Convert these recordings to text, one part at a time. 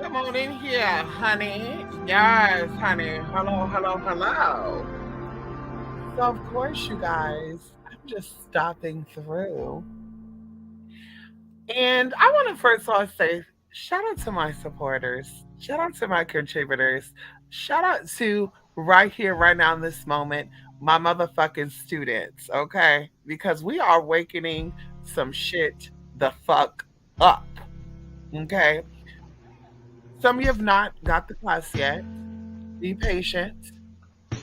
Come on in here, honey. Yes, honey. Hello, hello, hello. So, of course, you guys, I'm just stopping through. And I want to first of all say shout out to my supporters, shout out to my contributors, shout out to right here, right now, in this moment, my motherfucking students, okay? Because we are awakening some shit the fuck up, okay? Some of you have not got the class yet. Be patient.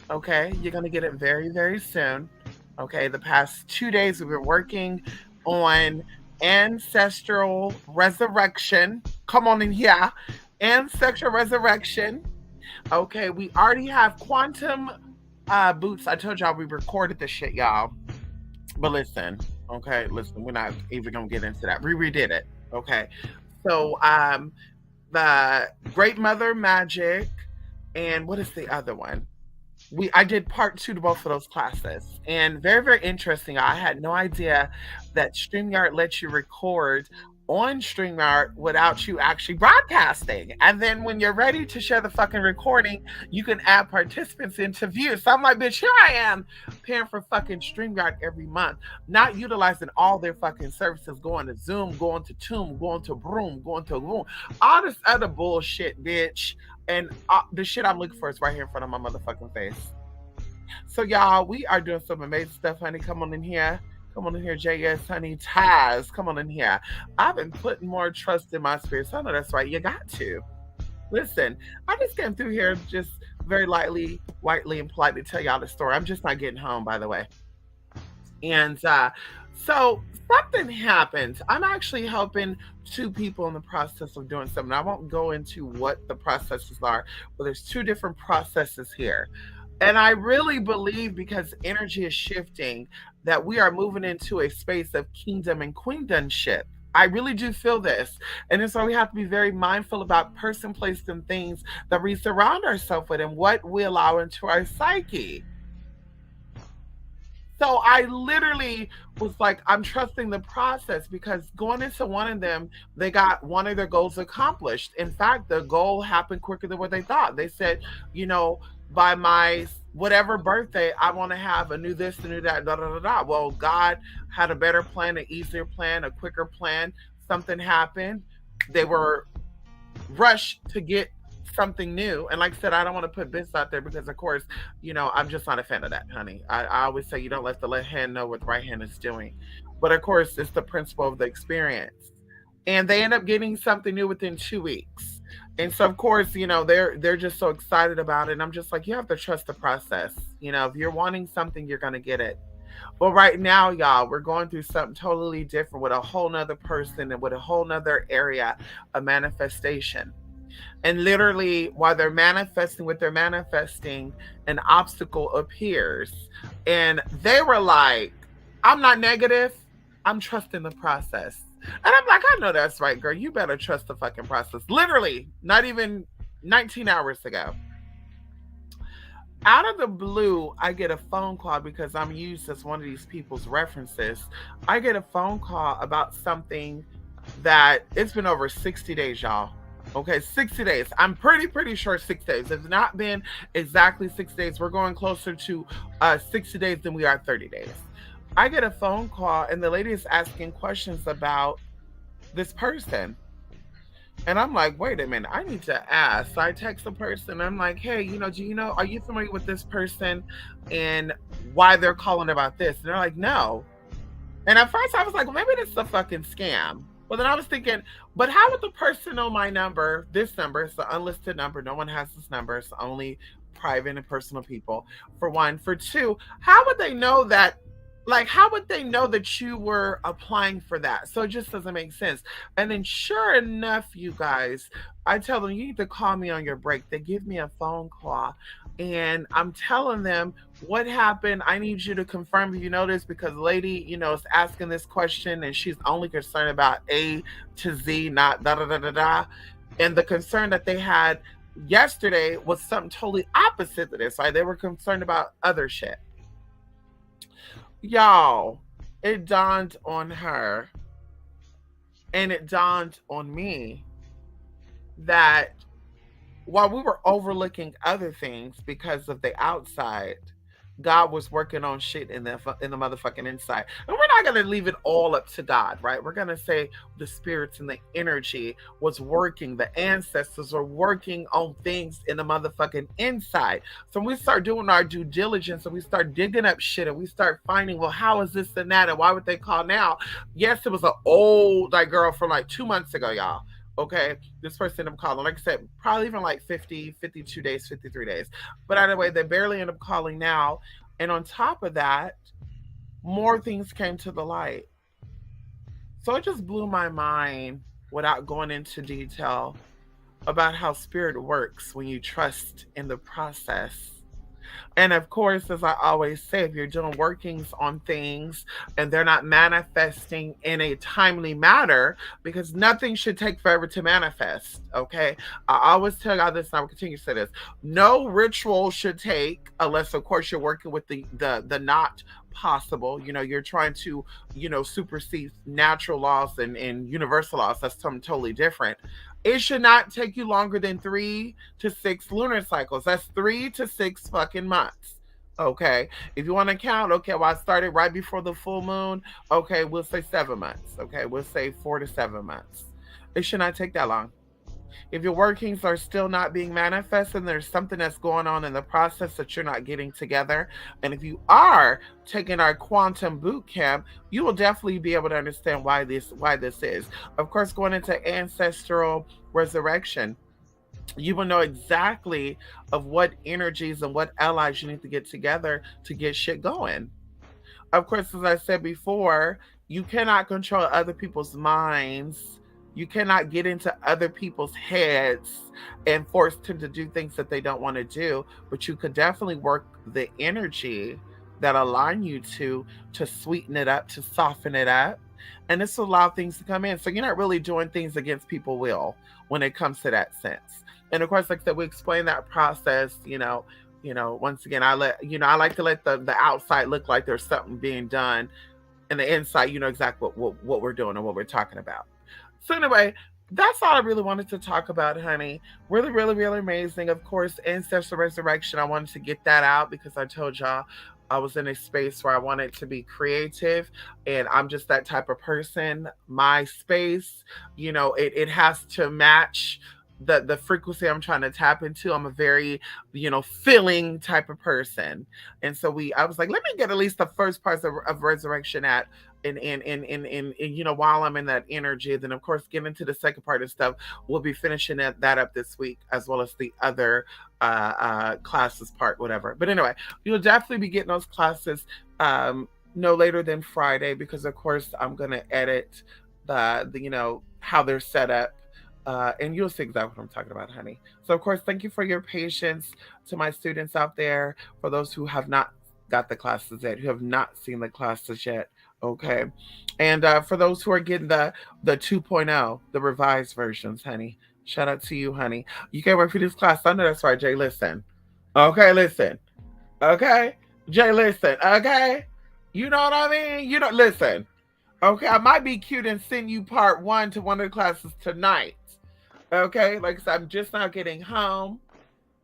Okay, you're going to get it very, very soon. Okay, the past 2 days we've been working on ancestral resurrection. Come on in here. Ancestral resurrection. Okay, we already have quantum boots. I told y'all we recorded this shit, y'all. But listen, okay, listen, we're not even gonna get into that. We redid it. Okay. So the Great Mother Magic and what is the other one? I did part two to both of those classes, and very, very interesting. I had no idea that StreamYard lets you record on StreamYard without you actually broadcasting. And then when you're ready to share the fucking recording, you can add participants into view. So I'm like, bitch, here I am paying for fucking StreamYard every month, not utilizing all their fucking services, going to Zoom, going to Toom, going to Broom, going to Room, all this other bullshit, bitch. And the shit I'm looking for is right here in front of my motherfucking face. So y'all, we are doing some amazing stuff, honey. Come on in here. Come on in here, JS, honey. Taz, come on in here. I've been putting more trust in my spirit. So I know that's right. You got to. Listen, I just came through here just very lightly, whitely, and politely tell y'all the story. I'm just not getting home, by the way. And so something happened. I'm actually helping two people in the process of doing something. I won't go into what the processes are, but there's two different processes here. And I really believe because energy is shifting that we are moving into a space of kingdom and queendomship. I really do feel this. And that's why we have to be very mindful about person, place, and things that we surround ourselves with and what we allow into our psyche. So I literally was like, I'm trusting the process because going into one of them, they got one of their goals accomplished. In fact, the goal happened quicker than what they thought. They said, by my whatever birthday, I want to have a new this, a new that, da da da da. Well, God had a better plan, an easier plan, a quicker plan. Something happened. They were rushed to get something new. And like I said, I don't want to put this out there because, of course, I'm just not a fan of that, honey. I always say you don't let the left hand know what the right hand is doing. But of course, it's the principle of the experience. And they end up getting something new within 2 weeks. And so, of course, they're just so excited about it. And I'm just like, you have to trust the process. If you're wanting something, you're gonna get it. But right now, y'all, we're going through something totally different with a whole nother person and with a whole nother area of manifestation. And literally, while they're manifesting what they're manifesting, an obstacle appears. And they were like, I'm not negative. I'm trusting the process. And I'm like, I know that's right, girl. You better trust the fucking process. Literally, not even 19 hours ago. Out of the blue, I get a phone call because I'm used as one of these people's references. I get a phone call about something that it's been over 60 days, y'all. Okay, 60 days. I'm pretty sure 6 days. It's not been exactly 6 days. We're going closer to 60 days than we are 30 days. I get a phone call and the lady is asking questions about this person. And I'm like, wait a minute, I need to ask. So I text the person. I'm like, hey, are you familiar with this person and why they're calling about this? And they're like, no. And at first I was like, well, maybe this is a fucking scam. Well, then I was thinking, but how would the person know my number? This number is the unlisted number. No one has this number. It's only private and personal people, for one. For two, how would they know that? Like, how would they know that you were applying for that? So it just doesn't make sense. And then, sure enough, you guys, I tell them, you need to call me on your break. They give me a phone call. And I'm telling them what happened. I need you to confirm if you know this because the lady, is asking this question and she's only concerned about A to Z, not da da da da da. And the concern that they had yesterday was something totally opposite to this. Like they were concerned about other shit. Y'all, it dawned on her and it dawned on me that while we were overlooking other things because of the outside, God was working on shit in the motherfucking inside. And we're not gonna leave it all up to God, right? We're gonna say the spirits and the energy was working, the ancestors are working on things in the motherfucking inside. So when we start doing our due diligence and we start digging up shit and we start finding, well, how is this and that? And why would they call now? Yes, it was an old like girl from like 2 months ago, y'all. Okay, this person ended up calling, like I said, probably even like 50, 52 days, 53 days. But either way, they barely end up calling now. And on top of that, more things came to the light. So it just blew my mind without going into detail about how spirit works when you trust in the process. And of course, as I always say, if you're doing workings on things and they're not manifesting in a timely manner, because nothing should take forever to manifest. Okay. I always tell y'all this and I will continue to say this. No ritual should take, unless of course you're working with the not possible. You're trying to, supersede natural laws and universal laws. That's something totally different. It should not take you longer than 3 to 6 lunar cycles. That's 3 to 6 fucking months. Okay. If you want to count, okay, well, I started right before the full moon. Okay, we'll say 7 months. Okay, we'll say 4 to 7 months. It should not take that long. If your workings are still not being manifested, and there's something that's going on in the process that you're not getting together. And if you are taking our quantum boot camp, you will definitely be able to understand why this is. Of course, going into ancestral resurrection, you will know exactly of what energies and what allies you need to get together to get shit going. Of course, as I said before, you cannot control other people's minds. You cannot get into other people's heads and force them to do things that they don't want to do. But you could definitely work the energy that align you to sweeten it up, to soften it up. And this will allow things to come in. So you're not really doing things against people will when it comes to that sense. And of course, like I said, we explain that process, once again, I like to let the outside look like there's something being done, and the inside, exactly what we're doing and what we're talking about. So anyway, that's all I really wanted to talk about, honey. Really, really, really amazing. Of course, ancestral resurrection. I wanted to get that out because I told y'all I was in a space where I wanted to be creative, and I'm just that type of person. My space, it has to match the frequency I'm trying to tap into. I'm a very, feeling type of person. And so I was like, let me get at least the first parts of resurrection at and while I'm in that energy. Then of course get into the second part of stuff. We'll be finishing that up this week, as well as the other classes part, whatever. But anyway, you'll definitely be getting those classes no later than Friday, because of course I'm gonna edit the how they're set up, and you'll see exactly what I'm talking about, honey. So, of course, thank you for your patience to my students out there, for those who have not got the classes yet, who have not seen the classes yet. Okay. And for those who are getting the 2.0, the revised versions, honey, shout out to you, honey. You can't wait for this class. I know that's right, Jay. Listen. Okay, listen. Okay. Jay, listen. Okay. You know what I mean? Listen. Okay, I might be cute and send you part one to one of the classes tonight. Okay, like I said, I'm just now getting home.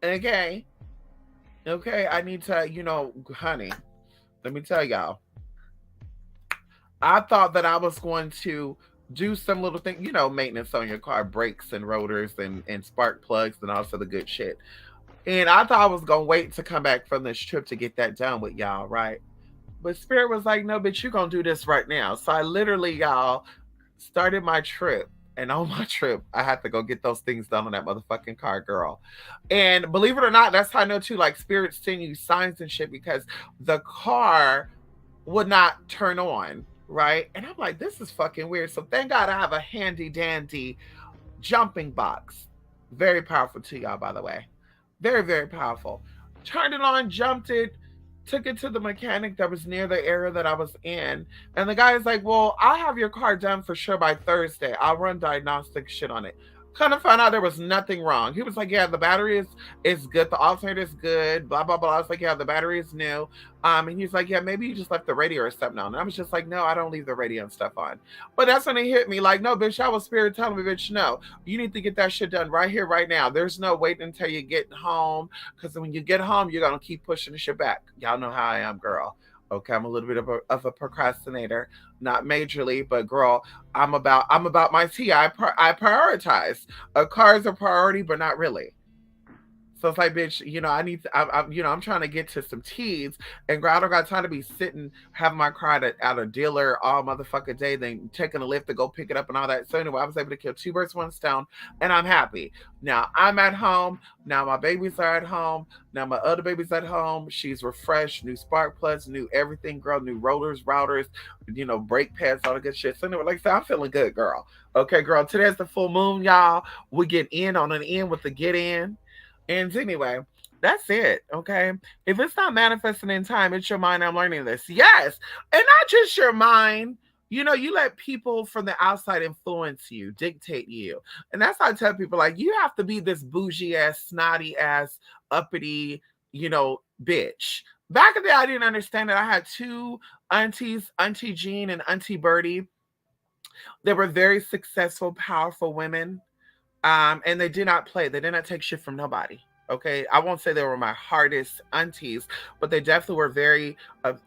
Okay. Okay, I need to, honey, let me tell y'all. I thought that I was going to do some little thing, maintenance on your car, brakes and rotors and spark plugs and also the good shit. And I thought I was going to wait to come back from this trip to get that done with y'all, right? But Spirit was like, no, bitch, you're going to do this right now. So I literally, y'all, started my trip. And on my trip, I had to go get those things done on that motherfucking car, girl. And believe it or not, that's how I know too, like spirits send you signs and shit, because the car would not turn on, right? And I'm like, this is fucking weird. So thank God I have a handy dandy jumping box. Very powerful to y'all, by the way. Very, very powerful. Turned it on, jumped it, took it to the mechanic that was near the area that I was in. And the guy is like, well, I'll have your car done for sure by Thursday. I'll run diagnostic shit on it. Kind of found out there was nothing wrong. He was like, "Yeah, the battery is good. The alternator is good. Blah blah blah." I was like, "Yeah, the battery is new." And he's like, "Yeah, maybe you just left the radio or something on." And I was just like, "No, I don't leave the radio and stuff on." But that's when he hit me like, "No, bitch, I was spirit telling me, bitch, no, you need to get that shit done right here, right now. There's no waiting until you get home, because when you get home, you're gonna keep pushing the shit back. Y'all know how I am, girl." Okay, I'm a little bit of a procrastinator, not majorly, but girl, I'm about my tea. I prioritize. A car is a priority, but not really. So it's like, bitch, I need to, I'm trying to get to some teas, and girl, I don't got time to be sitting, having my car at a dealer all motherfucking day, then taking a lift to go pick it up and all that. So anyway, I was able to kill two birds, one stone, and I'm happy. Now I'm at home. Now my babies are at home. Now my other baby's at home. She's refreshed, new spark plugs, new everything, girl, new rollers, routers, brake pads, all the good shit. So anyway, like I said, I'm feeling good, girl. Okay, girl, today's the full moon, y'all. We get in on an end with the get in. And anyway, that's it. Okay. If it's not manifesting in time, it's your mind. I'm learning this. Yes. And not just your mind. You let people from the outside influence you, dictate you. And that's why I tell people, like, you have to be this bougie ass, snotty ass, uppity, bitch. Back in the day, I didn't understand that. I had two aunties, Auntie Jean and Auntie Birdie. They were very successful, powerful women. And they did not play. They did not take shit from nobody. Okay, I won't say they were my hardest aunties, but they definitely were very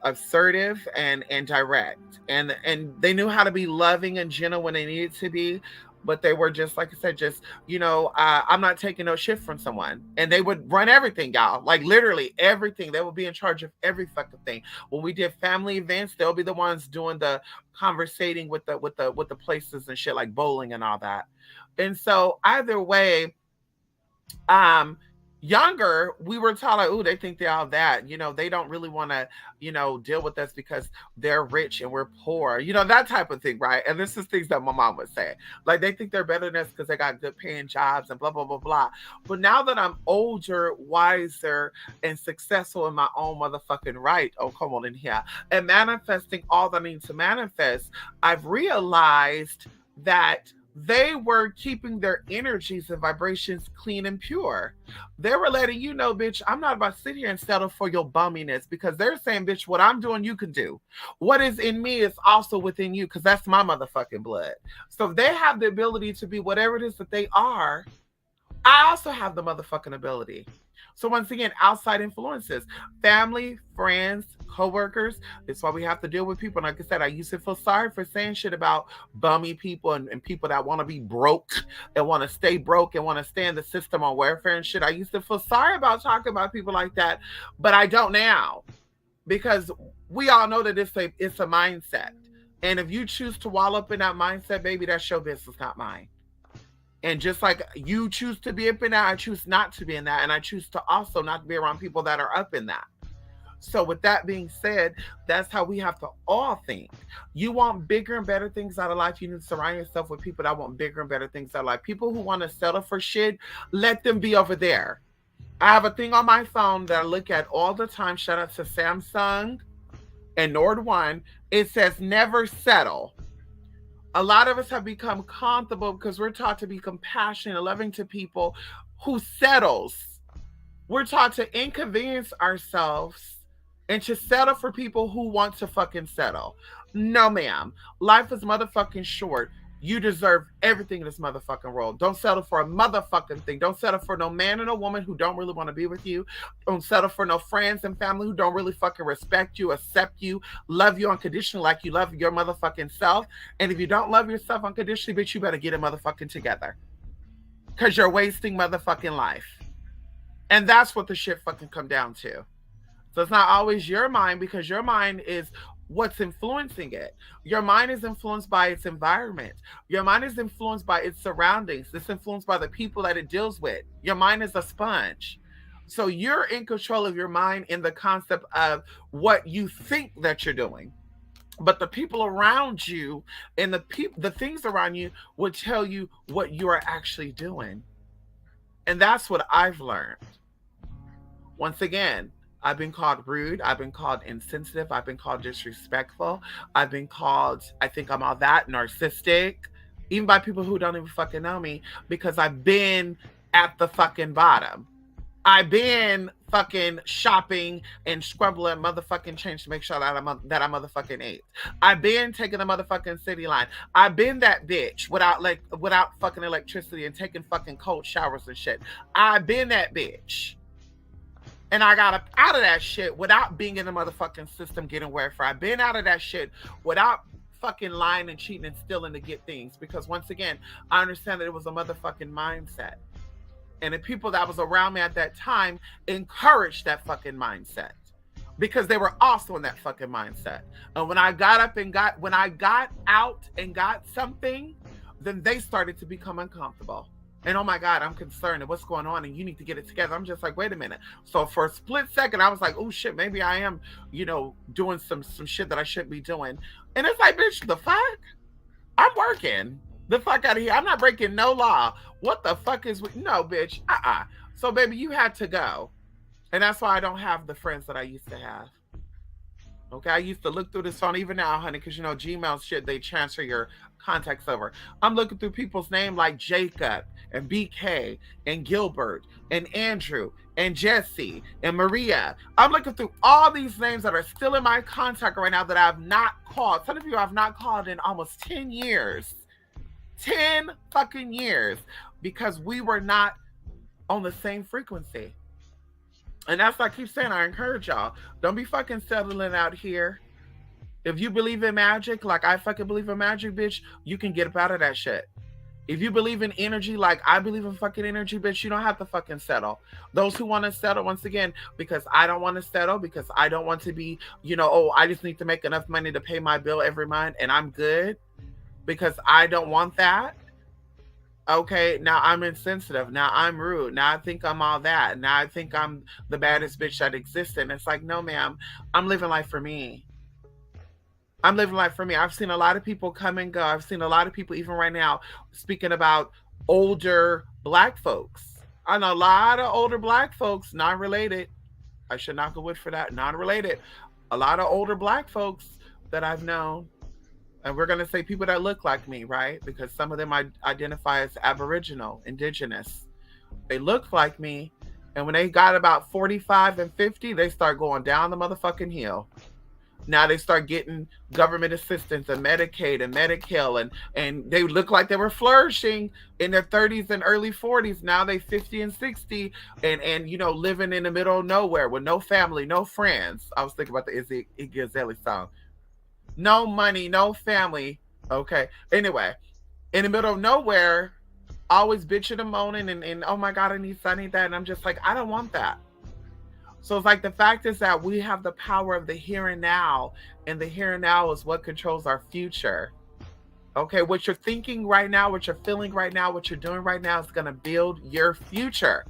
assertive and direct, and they knew how to be loving and gentle when they needed to be. But they were just, like I said, just I'm not taking no shit from someone, and they would run everything, y'all. Like literally everything. They would be in charge of every fucking thing. When we did family events, they'll be the ones doing the conversating with the places and shit, like bowling and all that. And so either way, um, younger, we were taught like, oh, they think they're all that. They don't really want to, deal with us because they're rich and we're poor. That type of thing, right? And this is things that my mom would say. Like they think they're better than us because they got good paying jobs and blah, blah, blah, blah. But now that I'm older, wiser, and successful in my own motherfucking right, oh, come on in here, and manifesting all that I need to manifest, I've realized that they were keeping their energies and vibrations clean and pure. They were letting you know, bitch, I'm not about to sit here and settle for your bumminess, because they're saying, bitch, what I'm doing, you can do. What is in me is also within you, because that's my motherfucking blood. So if they have the ability to be whatever it is that they are, I also have the motherfucking ability. So once again, outside influences, family, friends, coworkers. That's why we have to deal with people. And like I said, I used to feel sorry for saying shit about bummy people and people that want to be broke and want to stay broke and want to stay in the system on welfare and shit. I used to feel sorry about talking about people like that, but I don't now, because we all know that it's a mindset. And if you choose to wallow up in that mindset, baby, that's your business, not mine. And just like you choose to be up in that, I choose not to be in that. And I choose to also not be around people that are up in that. So, with that being said, that's how we have to all think. You want bigger and better things out of life. You need to surround yourself with people that want bigger and better things out of life. People who want to settle for shit, let them be over there. I have a thing on my phone that I look at all the time. Shout out to Samsung and Nord One. It says never settle. A lot of us have become comfortable because we're taught to be compassionate and loving to people who settles. We're taught to inconvenience ourselves and to settle for people who want to fucking settle. No, ma'am. Life is motherfucking short. You deserve everything in this motherfucking world. Don't settle for a motherfucking thing. Don't settle for no man and a woman who don't really want to be with you. Don't settle for no friends and family who don't really fucking respect you, accept you, love you unconditionally like you love your motherfucking self. And if you don't love yourself unconditionally, bitch, you better get it motherfucking together. Because you're wasting motherfucking life. And that's what the shit fucking come down to. So it's not always your mind, because your mind is what's influencing it. Your mind is influenced by its environment. Your mind is influenced by its surroundings. It's influenced by the people that it deals with. Your mind is a sponge. So you're in control of your mind in the concept of what you think that you're doing. But the people around you and the things around you will tell you what you are actually doing. And that's what I've learned. Once again, I've been called rude. I've been called insensitive. I've been called disrespectful. I've been called, I think I'm all that, narcissistic. even by people who don't even fucking know me, because I've been at the fucking bottom. I've been fucking shopping and scrubbling motherfucking change to make sure that I motherfucking ate. I've been taking the motherfucking city line. I've been that bitch without fucking electricity and taking fucking cold showers and shit. I've been that bitch. And I got out of that shit without being in the motherfucking system getting welfare. I've been out of that shit without fucking lying and cheating and stealing to get things. Because once again, I understand that it was a motherfucking mindset. And the people that was around me at that time encouraged that fucking mindset because they were also in that fucking mindset. And when I got up and when I got out and got something, then they started to become uncomfortable. And oh my God, I'm concerned and what's going on and you need to get it together. I'm just like, wait a minute. So for a split second, I was like, oh shit, maybe I am, doing some shit that I shouldn't be doing. And it's like, bitch, the fuck? I'm working. The fuck out of here. I'm not breaking no law. What the fuck is no, bitch? So baby, you had to go. And that's why I don't have the friends that I used to have. Okay, I used to look through this phone even now, honey, because Gmail shit, they transfer your contacts over. I'm looking through people's name like Jacob and BK and Gilbert and Andrew and Jesse and Maria. I'm looking through all these names that are still in my contact right now that I've not called. Some of you I've not called in almost 10 years. 10 fucking years because we were not on the same frequency. And that's why I keep saying, I encourage y'all, don't be fucking settling out here. If you believe in magic, like I fucking believe in magic, bitch, you can get up out of that shit. If you believe in energy, like I believe in fucking energy, bitch, you don't have to fucking settle. Those who want to settle, once again, because I don't want to settle, because I don't want to be, I just need to make enough money to pay my bill every month and I'm good, because I don't want that. Okay, now I'm insensitive. Now I'm rude. Now I think I'm all that. Now I think I'm the baddest bitch that exists. And it's like, no, ma'am, I'm living life for me. I'm living life for me. I've seen a lot of people come and go. I've seen a lot of people, even right now, speaking about older Black folks. I know a lot of older Black folks, not related. I should knock a wood for that. Not related. A lot of older Black folks that I've known. And we're going to say people that look like me, right? Because some of them I identify as Aboriginal, Indigenous. They look like me. And when they got about 45 and 50, they start going down the motherfucking hill. Now they start getting government assistance and Medicaid and Medi-Cal, and they look like they were flourishing in their 30s and early 40s. Now they 50 and 60 and living in the middle of nowhere with no family, no friends. I was thinking about the Iggy Azalea song. No money, no family. Okay. Anyway, in the middle of nowhere, always bitching and moaning and oh my God, I need that. And I'm just like, I don't want that. So it's like the fact is that we have the power of the here and now, and the here and now is what controls our future. Okay, what you're thinking right now, what you're feeling right now, what you're doing right now is going to build your future.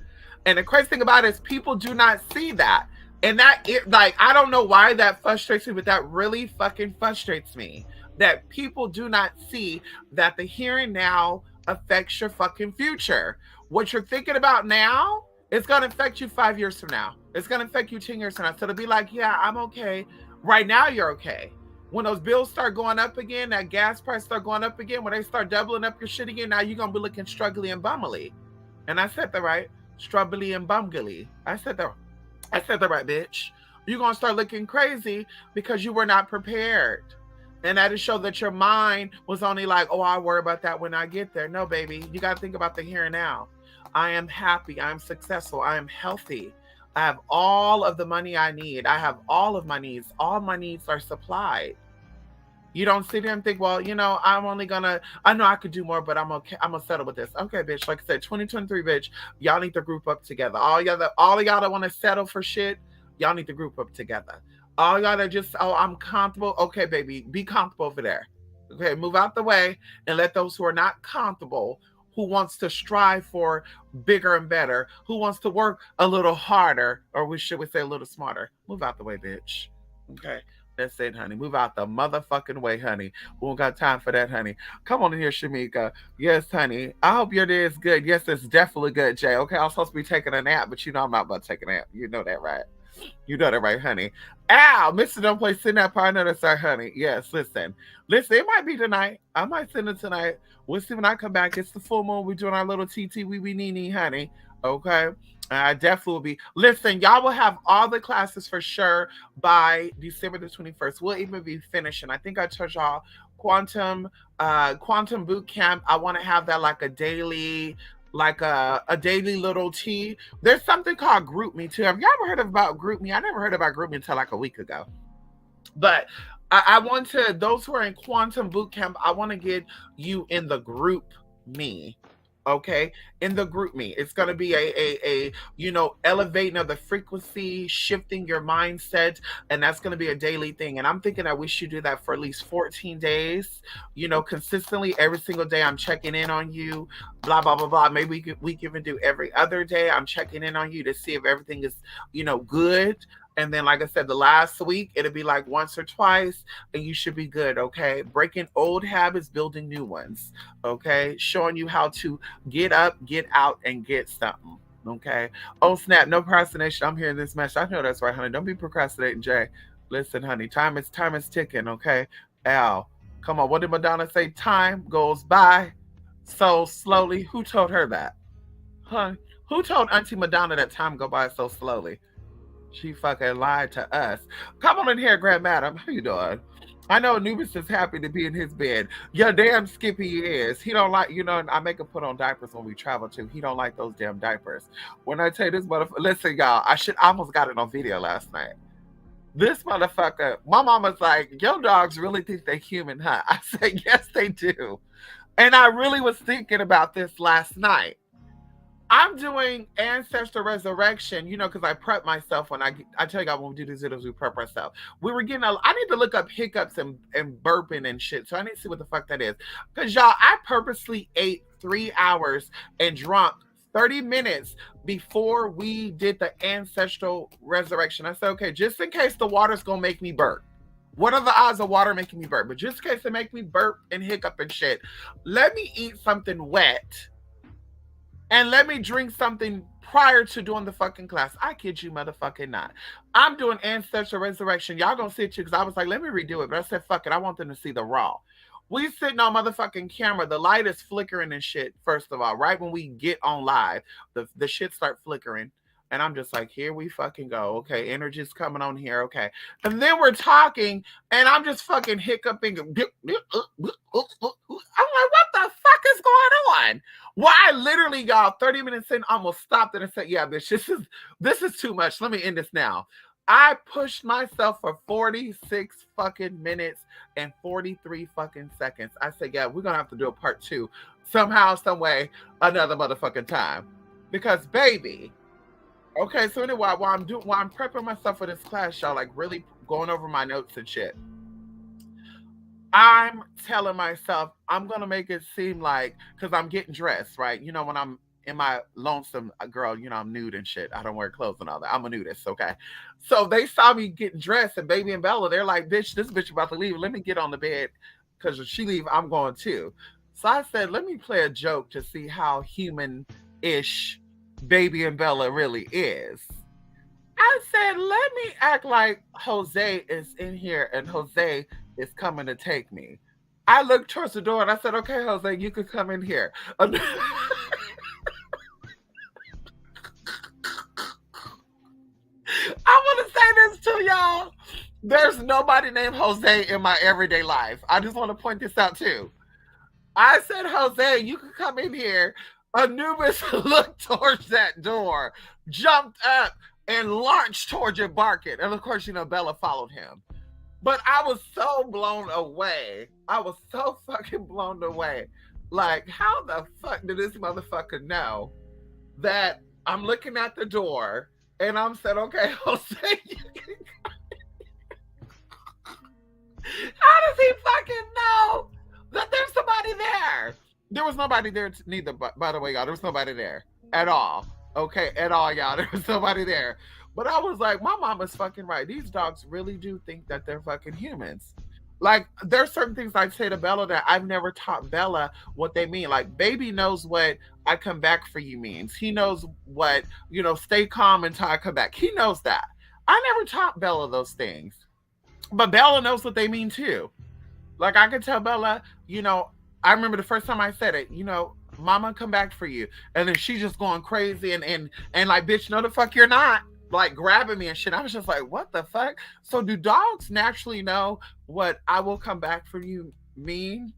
And the crazy thing about it is people do not see that. And I don't know why that frustrates me, but that really fucking frustrates me. That people do not see that the here and now affects your fucking future. What you're thinking about now, it's going to affect you 5 years from now. It's going to affect you 10 years from now. So to be like, yeah, I'm okay. Right now, you're okay. When those bills start going up again, that gas price start going up again, when they start doubling up your shit again, now you're going to be looking struggly and bummily. And I said that right. Struggly and bumgily. I said that right, bitch. You're going to start looking crazy because you were not prepared. And that is show that your mind was only like, oh, I'll worry about that when I get there. No, baby. You got to think about the here and now. I am happy. I am successful. I am healthy. I have all of the money I need. I have all of my needs. All my needs are supplied. You don't sit there and think, well, I'm only gonna, I know I could do more, but I'm okay. I'm gonna settle with this. Okay, bitch. Like I said, 2023, bitch, y'all need to group up together. All y'all that want to settle for shit, y'all need to group up together. All y'all that just, oh, I'm comfortable. Okay, baby, be comfortable over there. Okay, move out the way and let those who are not comfortable, who wants to strive for bigger and better, who wants to work a little harder, or we say a little smarter, move out the way, bitch. Okay. That's it, honey. Move out the motherfucking way, honey. We don't got time for that, honey. Come on in here, Shamika. Yes, honey. I hope your day is good. Yes, it's definitely good, Jay. Okay, I'm supposed to be taking a nap, but I'm not about to take a nap. You know that, right? You know that, right, honey? Ow, Mr. Don't Play, send that part. I know that's our honey. Yes, listen. Listen, it might be tonight. I might send it tonight. We'll see when I come back. It's the full moon. We're doing our little TT wee wee nee nee, honey. Okay. I definitely will be. Listen, y'all will have all the classes for sure by December the 21st. We'll even be finishing. I think I told y'all quantum quantum boot camp. I want to have that like a daily daily little tea. There's something called Group Me too. Have you ever heard about Group Me? I never heard about Group Me until like a week ago. But I want to, those who are in quantum boot camp, I want to get you in the Group Me. Okay, in the Group Me, it's going to be a elevating of the frequency, shifting your mindset, and that's going to be a daily thing. And I'm thinking that we should do that for at least 14 days, consistently every single day. I'm checking in on you, blah blah blah blah. Maybe we can even do every other day. I'm checking in on you to see if everything is good. And then, like I said, the last week, it'll be like once or twice, and you should be good, okay? Breaking old habits, building new ones, okay? Showing you how to get up, get out, and get something, okay? Oh, snap, no procrastination. I'm hearing this message. I know that's right, honey. Don't be procrastinating, Jay. Listen, honey, time is ticking, okay? Al, come on. What did Madonna say? Time goes by so slowly. Who told her that? Huh? Who told Auntie Madonna that time go by so slowly? She fucking lied to us. Come on in here, Grand Madam. How you doing? I know Anubis is happy to be in his bed. Yeah, damn Skippy is. He don't like, I make him put on diapers when we travel too. He don't like those damn diapers. When I tell you this motherfucker, listen, y'all, I almost got it on video last night. This motherfucker, my mama's like, your dogs really think they're human, huh? I said, yes, they do. And I really was thinking about this last night. I'm doing ancestor resurrection, because I prep myself when I tell you guys when we do these videos, we prep ourselves. We were getting I need to look up hiccups and burping and shit. So I need to see what the fuck that is. Because y'all, I purposely ate 3 hours and drunk 30 minutes before we did the ancestral resurrection. I said, okay, just in case the water's gonna make me burp. What are the odds of water making me burp? But just in case it make me burp and hiccup and shit, let me eat something wet. And let me drink something prior to doing the fucking class. I kid you motherfucking not. I'm doing ancestral resurrection. Y'all gonna see it too, because I was like, let me redo it. But I said, fuck it. I want them to see the raw. We sitting on motherfucking camera. The light is flickering and shit, first of all. Right when we get on live, the shit start flickering. And I'm just like, here we fucking go. Okay, energy's coming on here. Okay. And then we're talking, and I'm just fucking hiccuping. I'm like, what the fuck is going on? Well, I literally, y'all, 30 minutes in, almost stopped it and said, yeah, bitch, this is too much. Let me end this now. I pushed myself for 46 fucking minutes and 43 fucking seconds. I said, yeah, we're gonna have to do a part 2 somehow, some way, another motherfucking time. Because, baby. Okay, so anyway, while I'm prepping myself for this class, y'all, like really going over my notes and shit, I'm telling myself I'm gonna make it seem like, because I'm getting dressed, right? When I'm in my lonesome girl, I'm nude and shit. I don't wear clothes and all that. I'm a nudist, okay? So they saw me getting dressed, and Baby and Bella, they're like, bitch, this bitch about to leave. Let me get on the bed, because if she leave, I'm going too. So I said, let me play a joke to see how human-ish Baby and Bella really is. I said, let me act like Jose is in here and Jose is coming to take me. I looked towards the door and I said, okay, Jose, you could come in here. I want to say this to y'all. There's nobody named Jose in my everyday life. I just want to point this out too. I said, Jose, you could come in here. Anubis looked towards that door, jumped up, and launched towards it barking. And of course, Bella followed him. But I was so blown away. I was so fucking blown away. Like, how the fuck did this motherfucker know that I'm looking at the door and I'm saying, okay, Jose, you can come in. How does he fucking know that there's somebody there? There was nobody there neither, by the way, y'all. There was nobody there at all. Okay, at all, y'all. There was nobody there. But I was like, my mama's fucking right. These dogs really do think that they're fucking humans. Like, there's certain things I say to Bella that I've never taught Bella what they mean. Like, Baby knows what I come back for you means. He knows what, stay calm until I come back. He knows that. I never taught Bella those things, but Bella knows what they mean too. Like I could tell Bella, I remember the first time I said it, Mama come back for you, and then she just going crazy and like, bitch, no the fuck you're not. Like grabbing me and shit. I was just like, what the fuck? So do dogs naturally know what I will come back for you mean?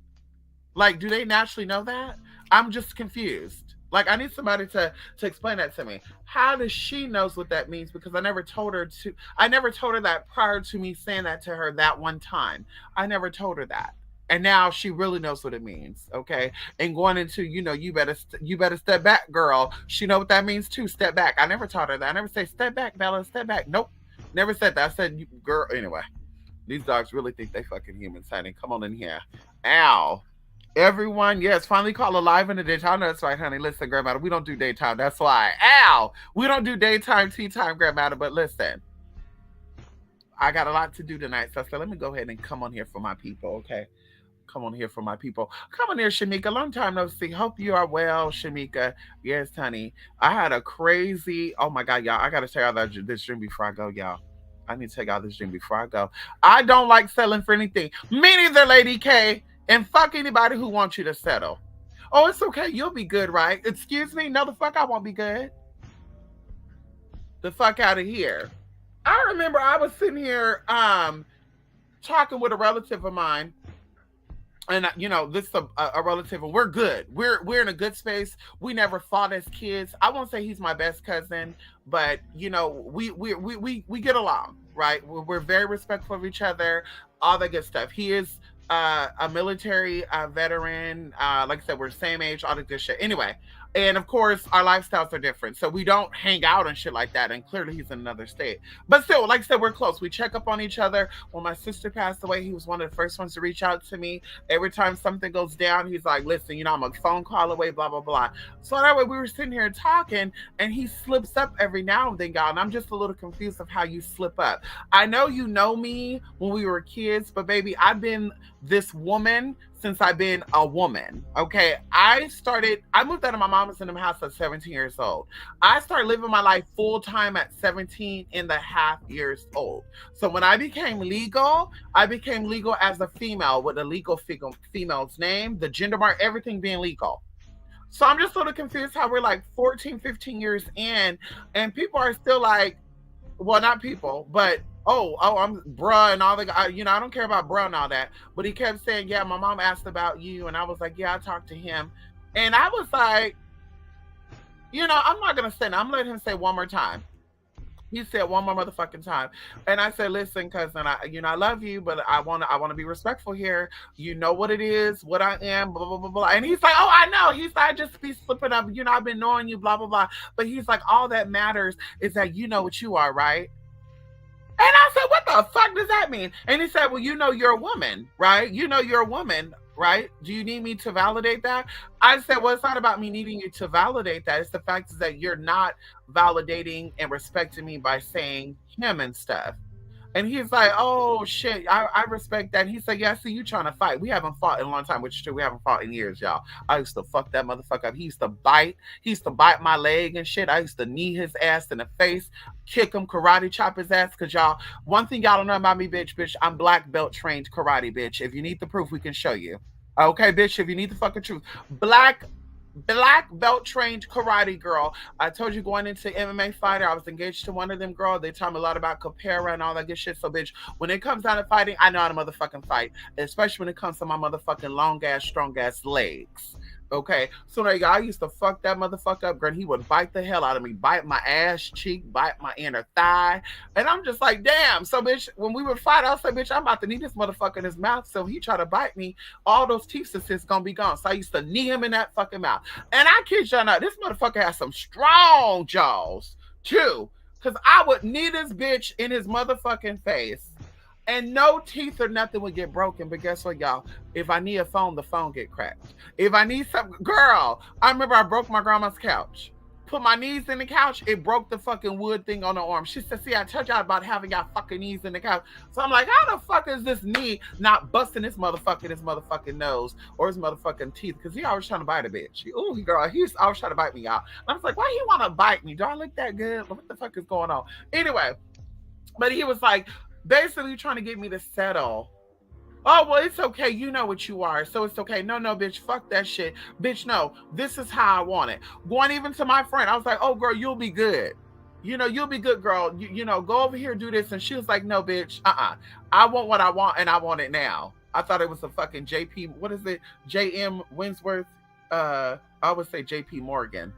Like, do they naturally know that? I'm just confused. Like, I need somebody to explain that to me. How does she knows what that means? Because I never told her to. I never told her that prior to me saying that to her that one time. I never told her that. And now she really knows what it means, okay? And going into, you better step back, girl. She know what that means too. Step back. I never taught her that. I never say step back, Bella. Step back. Nope, never said that. I said, girl. Anyway, these dogs really think they fucking humans, honey. Come on in here. Ow. Everyone, yes, finally call alive in the daytime. That's right, honey. Listen, grandmother, we don't do daytime. That's why. Ow! We don't do daytime, tea time, grandmother. But listen, I got a lot to do tonight. So I said, let me go ahead and come on here for my people, okay? Come on here for my people. Come on here, Shamika. Long time no see. Hope you are well, Shamika. Yes, honey. I had a crazy, oh my God, y'all. I got to tell y'all this dream before I go, y'all. I need to tell y'all this dream before I go. I don't like selling for anything. Me neither, Lady K. And fuck anybody who wants you to settle. Oh, it's okay. You'll be good, right? Excuse me? No, the fuck I won't be good. The fuck out of here. I remember I was sitting here talking with a relative of mine, and this is a relative, and we're good. We're in a good space. We never fought as kids. I won't say he's my best cousin, but we get along, right? We're very respectful of each other, all that good stuff. He is a military veteran. Like I said, we're the same age, all the good shit. Anyway, and of course, our lifestyles are different. So we don't hang out and shit like that. And clearly, he's in another state. But still, like I said, we're close. We check up on each other. When my sister passed away, he was one of the first ones to reach out to me. Every time something goes down, he's like, listen, I'm a phone call away, blah, blah, blah. So that way, we were sitting here talking, and he slips up every now and then, y'all. And I'm just a little confused of how you slip up. I know you know me when we were kids, but baby, I've been this woman since I've been a woman. Okay. I moved out of my mama's in the house at 17 years old. I started living my life full time at 17 and a half years old. So when I became legal as a female with a legal female's name, the gender mark, everything being legal. So I'm just sort of confused how we're like 14, 15 years in, and people are still like, well, not people, but I'm bruh and all the I don't care about bruh and all that. But he kept saying, yeah, my mom asked about you, and I was like, yeah, I talked to him, and I was like, I'm not gonna say. I'm letting him say one more time. He said one more motherfucking time, and I said, listen, cousin, I love you, but I wanna be respectful here. You know what it is, what I am, blah blah blah blah. And he's like, oh, I know. He's like, I just be slipping up. I've been knowing you, blah blah blah. But he's like, all that matters is that you know what you are, right? And I said, what the fuck does that mean? And he said, well, you're a woman, right? You're a woman, right? Do you need me to validate that? I said, well, it's not about me needing you to validate that. It's the fact is that you're not validating and respecting me by saying him and stuff. And he's like, oh shit, I respect that. And he said, yeah, I see you trying to fight. We haven't fought in a long time, which is true. We haven't fought in years, y'all. I used to fuck that motherfucker up. He used to bite my leg and shit. I used to knee his ass in the face, kick him, karate chop his ass. Cause y'all, one thing y'all don't know about me, bitch, I'm black belt trained karate, bitch. If you need the proof, we can show you. Okay, bitch, if you need the fucking truth. Black belt trained karate girl. I told you going into MMA fighter, I was engaged to one of them girl. They taught me a lot about Capera and all that good shit. So bitch, when it comes down to fighting, I know how to motherfucking fight. Especially when it comes to my motherfucking long ass, strong ass legs. Okay, so there you go. I used to fuck that motherfucker up, girl. He would bite the hell out of me, bite my ass cheek, bite my inner thigh, and I'm just like, damn. So, bitch, when we would fight, I was like, bitch, I'm about to knee this motherfucker in his mouth. So he try to bite me, all those teeth is gonna be gone. So I used to knee him in that fucking mouth. And I kid you not, this motherfucker has some strong jaws too, because I would knee this bitch in his motherfucking face. And no teeth or nothing would get broken. But guess what, y'all? If I need a phone, the phone get cracked. If I need some, girl, I remember I broke my grandma's couch. Put my knees in the couch, it broke the fucking wood thing on the arm. She said, see, I told y'all about having y'all fucking knees in the couch. So I'm like, how the fuck is this knee not busting his motherfucking nose or his motherfucking teeth? Because he always trying to bite a bitch. Ooh, girl, he's always trying to bite me, y'all. And I was like, why he want to bite me? Do I look that good? What the fuck is going on? Anyway, But he was like basically trying to get me to settle. Oh, well, it's okay. You know what you are. So it's okay. No, no, bitch. Fuck that shit. Bitch, no. This is how I want it. Going even to my friend, I was like, oh, girl, you'll be good. You'll be good, girl. Go over here, do this. And she was like, no, bitch. I want what I want and I want it now. I thought it was a fucking JP, what is it? JM Winsworth. I would say JP Morgan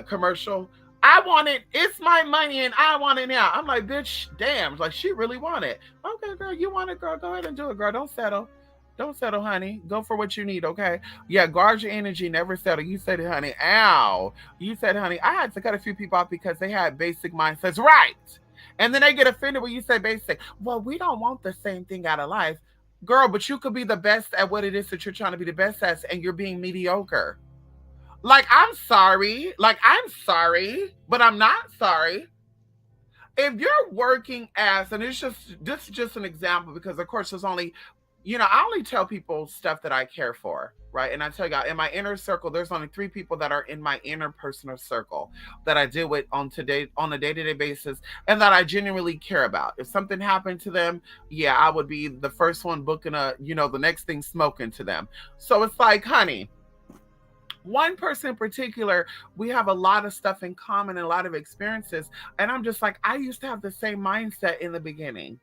commercial. I want it. It's my money and I want it now. I'm like, bitch, damn. Like, she really want it. Okay, girl, you want it, girl. Go ahead and do it, girl. Don't settle. Don't settle, honey. Go for what you need, okay? Yeah, guard your energy. Never settle. You said it, honey. Ow. You said, honey. I had to cut a few people off because they had basic mindsets. Right. And then they get offended when you say basic. Well, we don't want the same thing out of life. Girl, but you could be the best at what it is that you're trying to be the best at, and you're being mediocre. Like, I'm sorry. Like, I'm sorry, but I'm not sorry. If you're working as, and this is just an example because, of course, there's only, I only tell people stuff that I care for, right? And I tell you, in my inner circle, there's only 3 people that are in my inner personal circle that I deal with on a day-to-day basis, and that I genuinely care about. If something happened to them, yeah, I would be the first one booking the next thing smoking to them. So it's like, honey, one person in particular, we have a lot of stuff in common and a lot of experiences. And I'm just like, I used to have the same mindset in the beginning.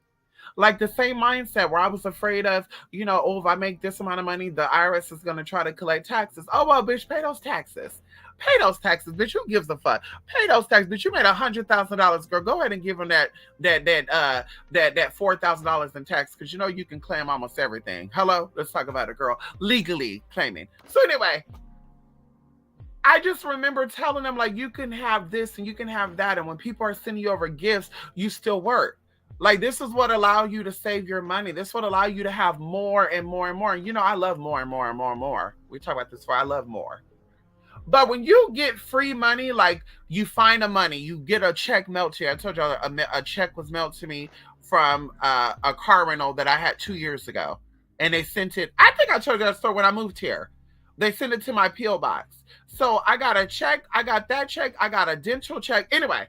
Like the same mindset where I was afraid of, oh, if I make this amount of money, the IRS is going to try to collect taxes. Oh, well, bitch, pay those taxes. Pay those taxes, bitch. Who gives a fuck? Pay those taxes, bitch. You made $100,000, girl. Go ahead and give them that $4,000 in tax because you can claim almost everything. Hello, let's talk about it, girl. Legally claiming. So anyway, I just remember telling them, like, you can have this and you can have that. And when people are sending you over gifts, you still work. Like, this is what allow you to save your money. This would allow you to have more and more and more. And I love more and more and more and more. We talk about this before. I love more. But when you get free money, like you find a money, you get a check mailed to you. I told you a check was mailed to me from a car rental that I had 2 years ago. And they sent it. I think I told you that story when I moved here. They sent it to my P.O. box. So I got a check. I got that check. I got a dental check. Anyway,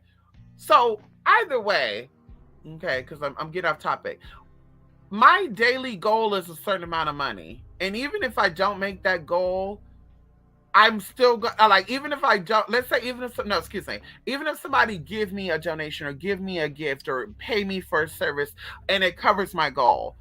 so either way, okay, because I'm getting off topic. My daily goal is a certain amount of money. And even if I don't make that goal, I'm still like, even if I don't, let's say, no, excuse me, even if somebody give me a donation or give me a gift or pay me for a service and it covers my goal,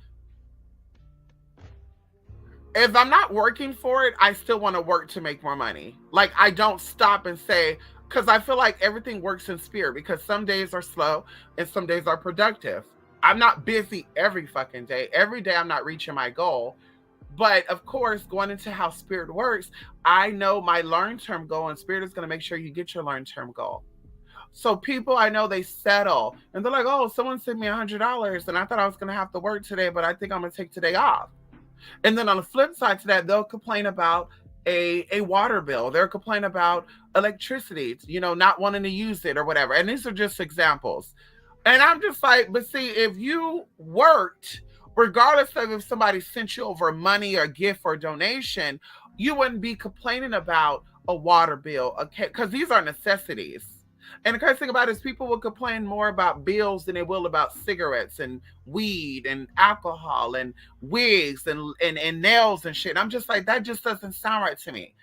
if I'm not working for it, I still want to work to make more money. Like, I don't stop and say, because I feel like everything works in spirit, because some days are slow and some days are productive. I'm not busy every fucking day. Every day I'm not reaching my goal. But of course, going into how spirit works, I know my long-term goal, and spirit is going to make sure you get your long-term goal. So people, I know, they settle and they're like, oh, someone sent me $100 and I thought I was going to have to work today, but I think I'm going to take today off. And then on the flip side to that, they'll complain about a water bill. They'll complain about electricity, not wanting to use it or whatever. And these are just examples. And I'm just like, but see, if you worked, regardless of if somebody sent you over money or gift or donation, you wouldn't be complaining about a water bill, okay? Because these are necessities. And the crazy thing about it is people will complain more about bills than they will about cigarettes and weed and alcohol and wigs and nails and shit. And I'm just like, that just doesn't sound right to me.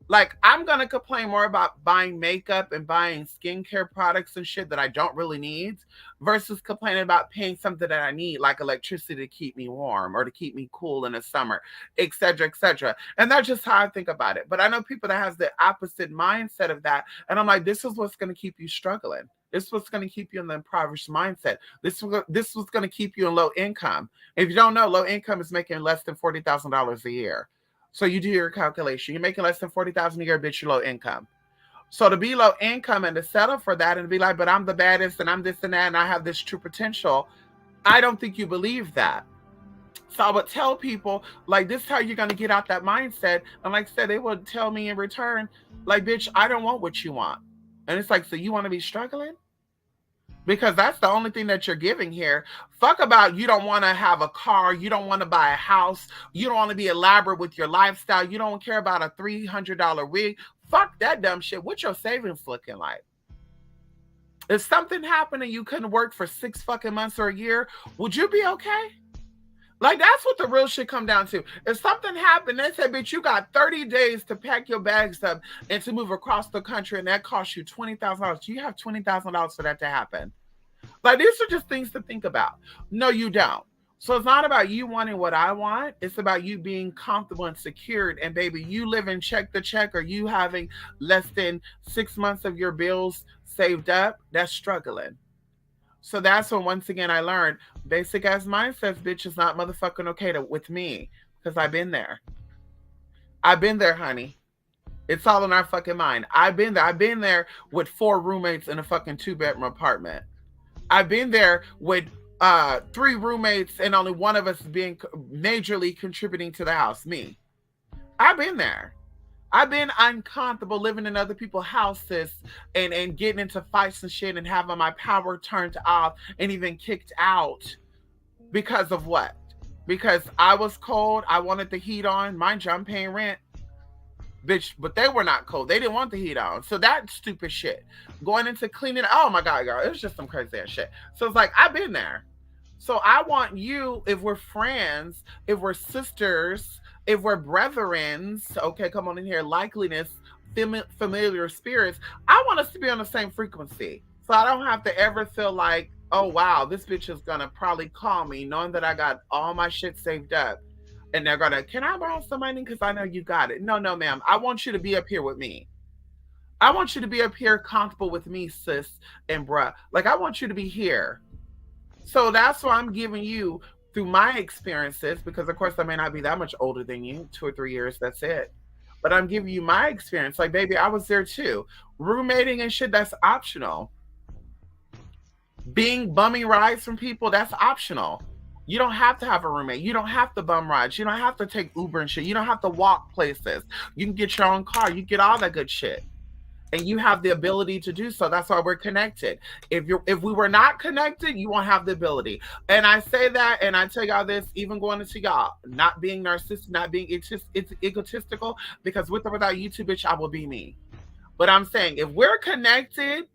Like, I'm going to complain more about buying makeup and buying skincare products and shit that I don't really need versus complaining about paying something that I need, like electricity to keep me warm or to keep me cool in the summer, et cetera, et cetera. And that's just how I think about it. But I know people that has the opposite mindset of that. And I'm like, this is what's going to keep you struggling. This is what's going to keep you in the impoverished mindset. This was going to keep you in low income. If you don't know, low income is making less than $40,000 a year. So you do your calculation. You're making less than $40,000 a year, bitch, you're low income. So to be low income and to settle for that and be like, but I'm the baddest and I'm this and that and I have this true potential, I don't think you believe that. So I would tell people, like, this is how you're going to get out that mindset. And like I said, they would tell me in return, like, bitch, I don't want what you want. And it's like, so you want to be struggling? Because that's the only thing that you're giving here. Fuck about you don't want to have a car, you don't want to buy a house, you don't want to be elaborate with your lifestyle, you don't care about a $300 wig. Fuck that dumb shit. What's your savings looking like? If something happened and you couldn't work for 6 fucking months or a year, would you be okay? Like, that's what the real shit come down to. If something happened, they say, bitch, you got 30 days to pack your bags up and to move across the country, and that costs you $20,000. Do you have $20,000 for that to happen? Like, these are just things to think about. No, you don't. So it's not about you wanting what I want. It's about you being comfortable and secured. And baby, you living check to check, or you having less than 6 months of your bills saved up, that's struggling. So that's when once again I learned basic ass mindsets, bitch, is not motherfucking okay with me. Because I've been there. I've been there, honey. It's all in our fucking mind. I've been there. I've been there with 4 roommates in a fucking 2 bedroom apartment. I've been there with 3 roommates and only one of us being majorly contributing to the house. Me. I've been there. I've been uncomfortable living in other people's houses and getting into fights and shit and having my power turned off and even kicked out because of what? Because I was cold. I wanted the heat on. Mind you, I'm paying rent. Bitch, but they were not cold. They didn't want the heat on. So that stupid shit. Going into cleaning, oh my God, girl, it was just some crazy ass shit. So it's like, I've been there. So I want you, if we're friends, if we're sisters, if we're brethrens, okay, come on in here, likeliness, familiar spirits, I want us to be on the same frequency. So I don't have to ever feel like, oh wow, this bitch is gonna probably call me knowing that I got all my shit saved up. And they're gonna, can I borrow some money? Because I know you got it. No, no, ma'am. I want you to be up here with me. I want you to be up here comfortable with me, sis and bruh. Like, I want you to be here. So that's why I'm giving you through my experiences, because of course I may not be that much older than you, 2 or 3 years, that's it. But I'm giving you my experience. Like, baby, I was there too. Roommating and shit, that's optional. Being bumming rides from people, that's optional. You don't have to have a roommate. You don't have to bum rides. You don't have to take Uber and shit. You don't have to walk places. You can get your own car. You get all that good shit. And you have the ability to do so. That's why we're connected. If we were not connected, you won't have the ability. And I say that, and I tell y'all this, even going into y'all, not being narcissistic, not being egotistical, because with or without you two, bitch, I will be me. But I'm saying, if we're connected,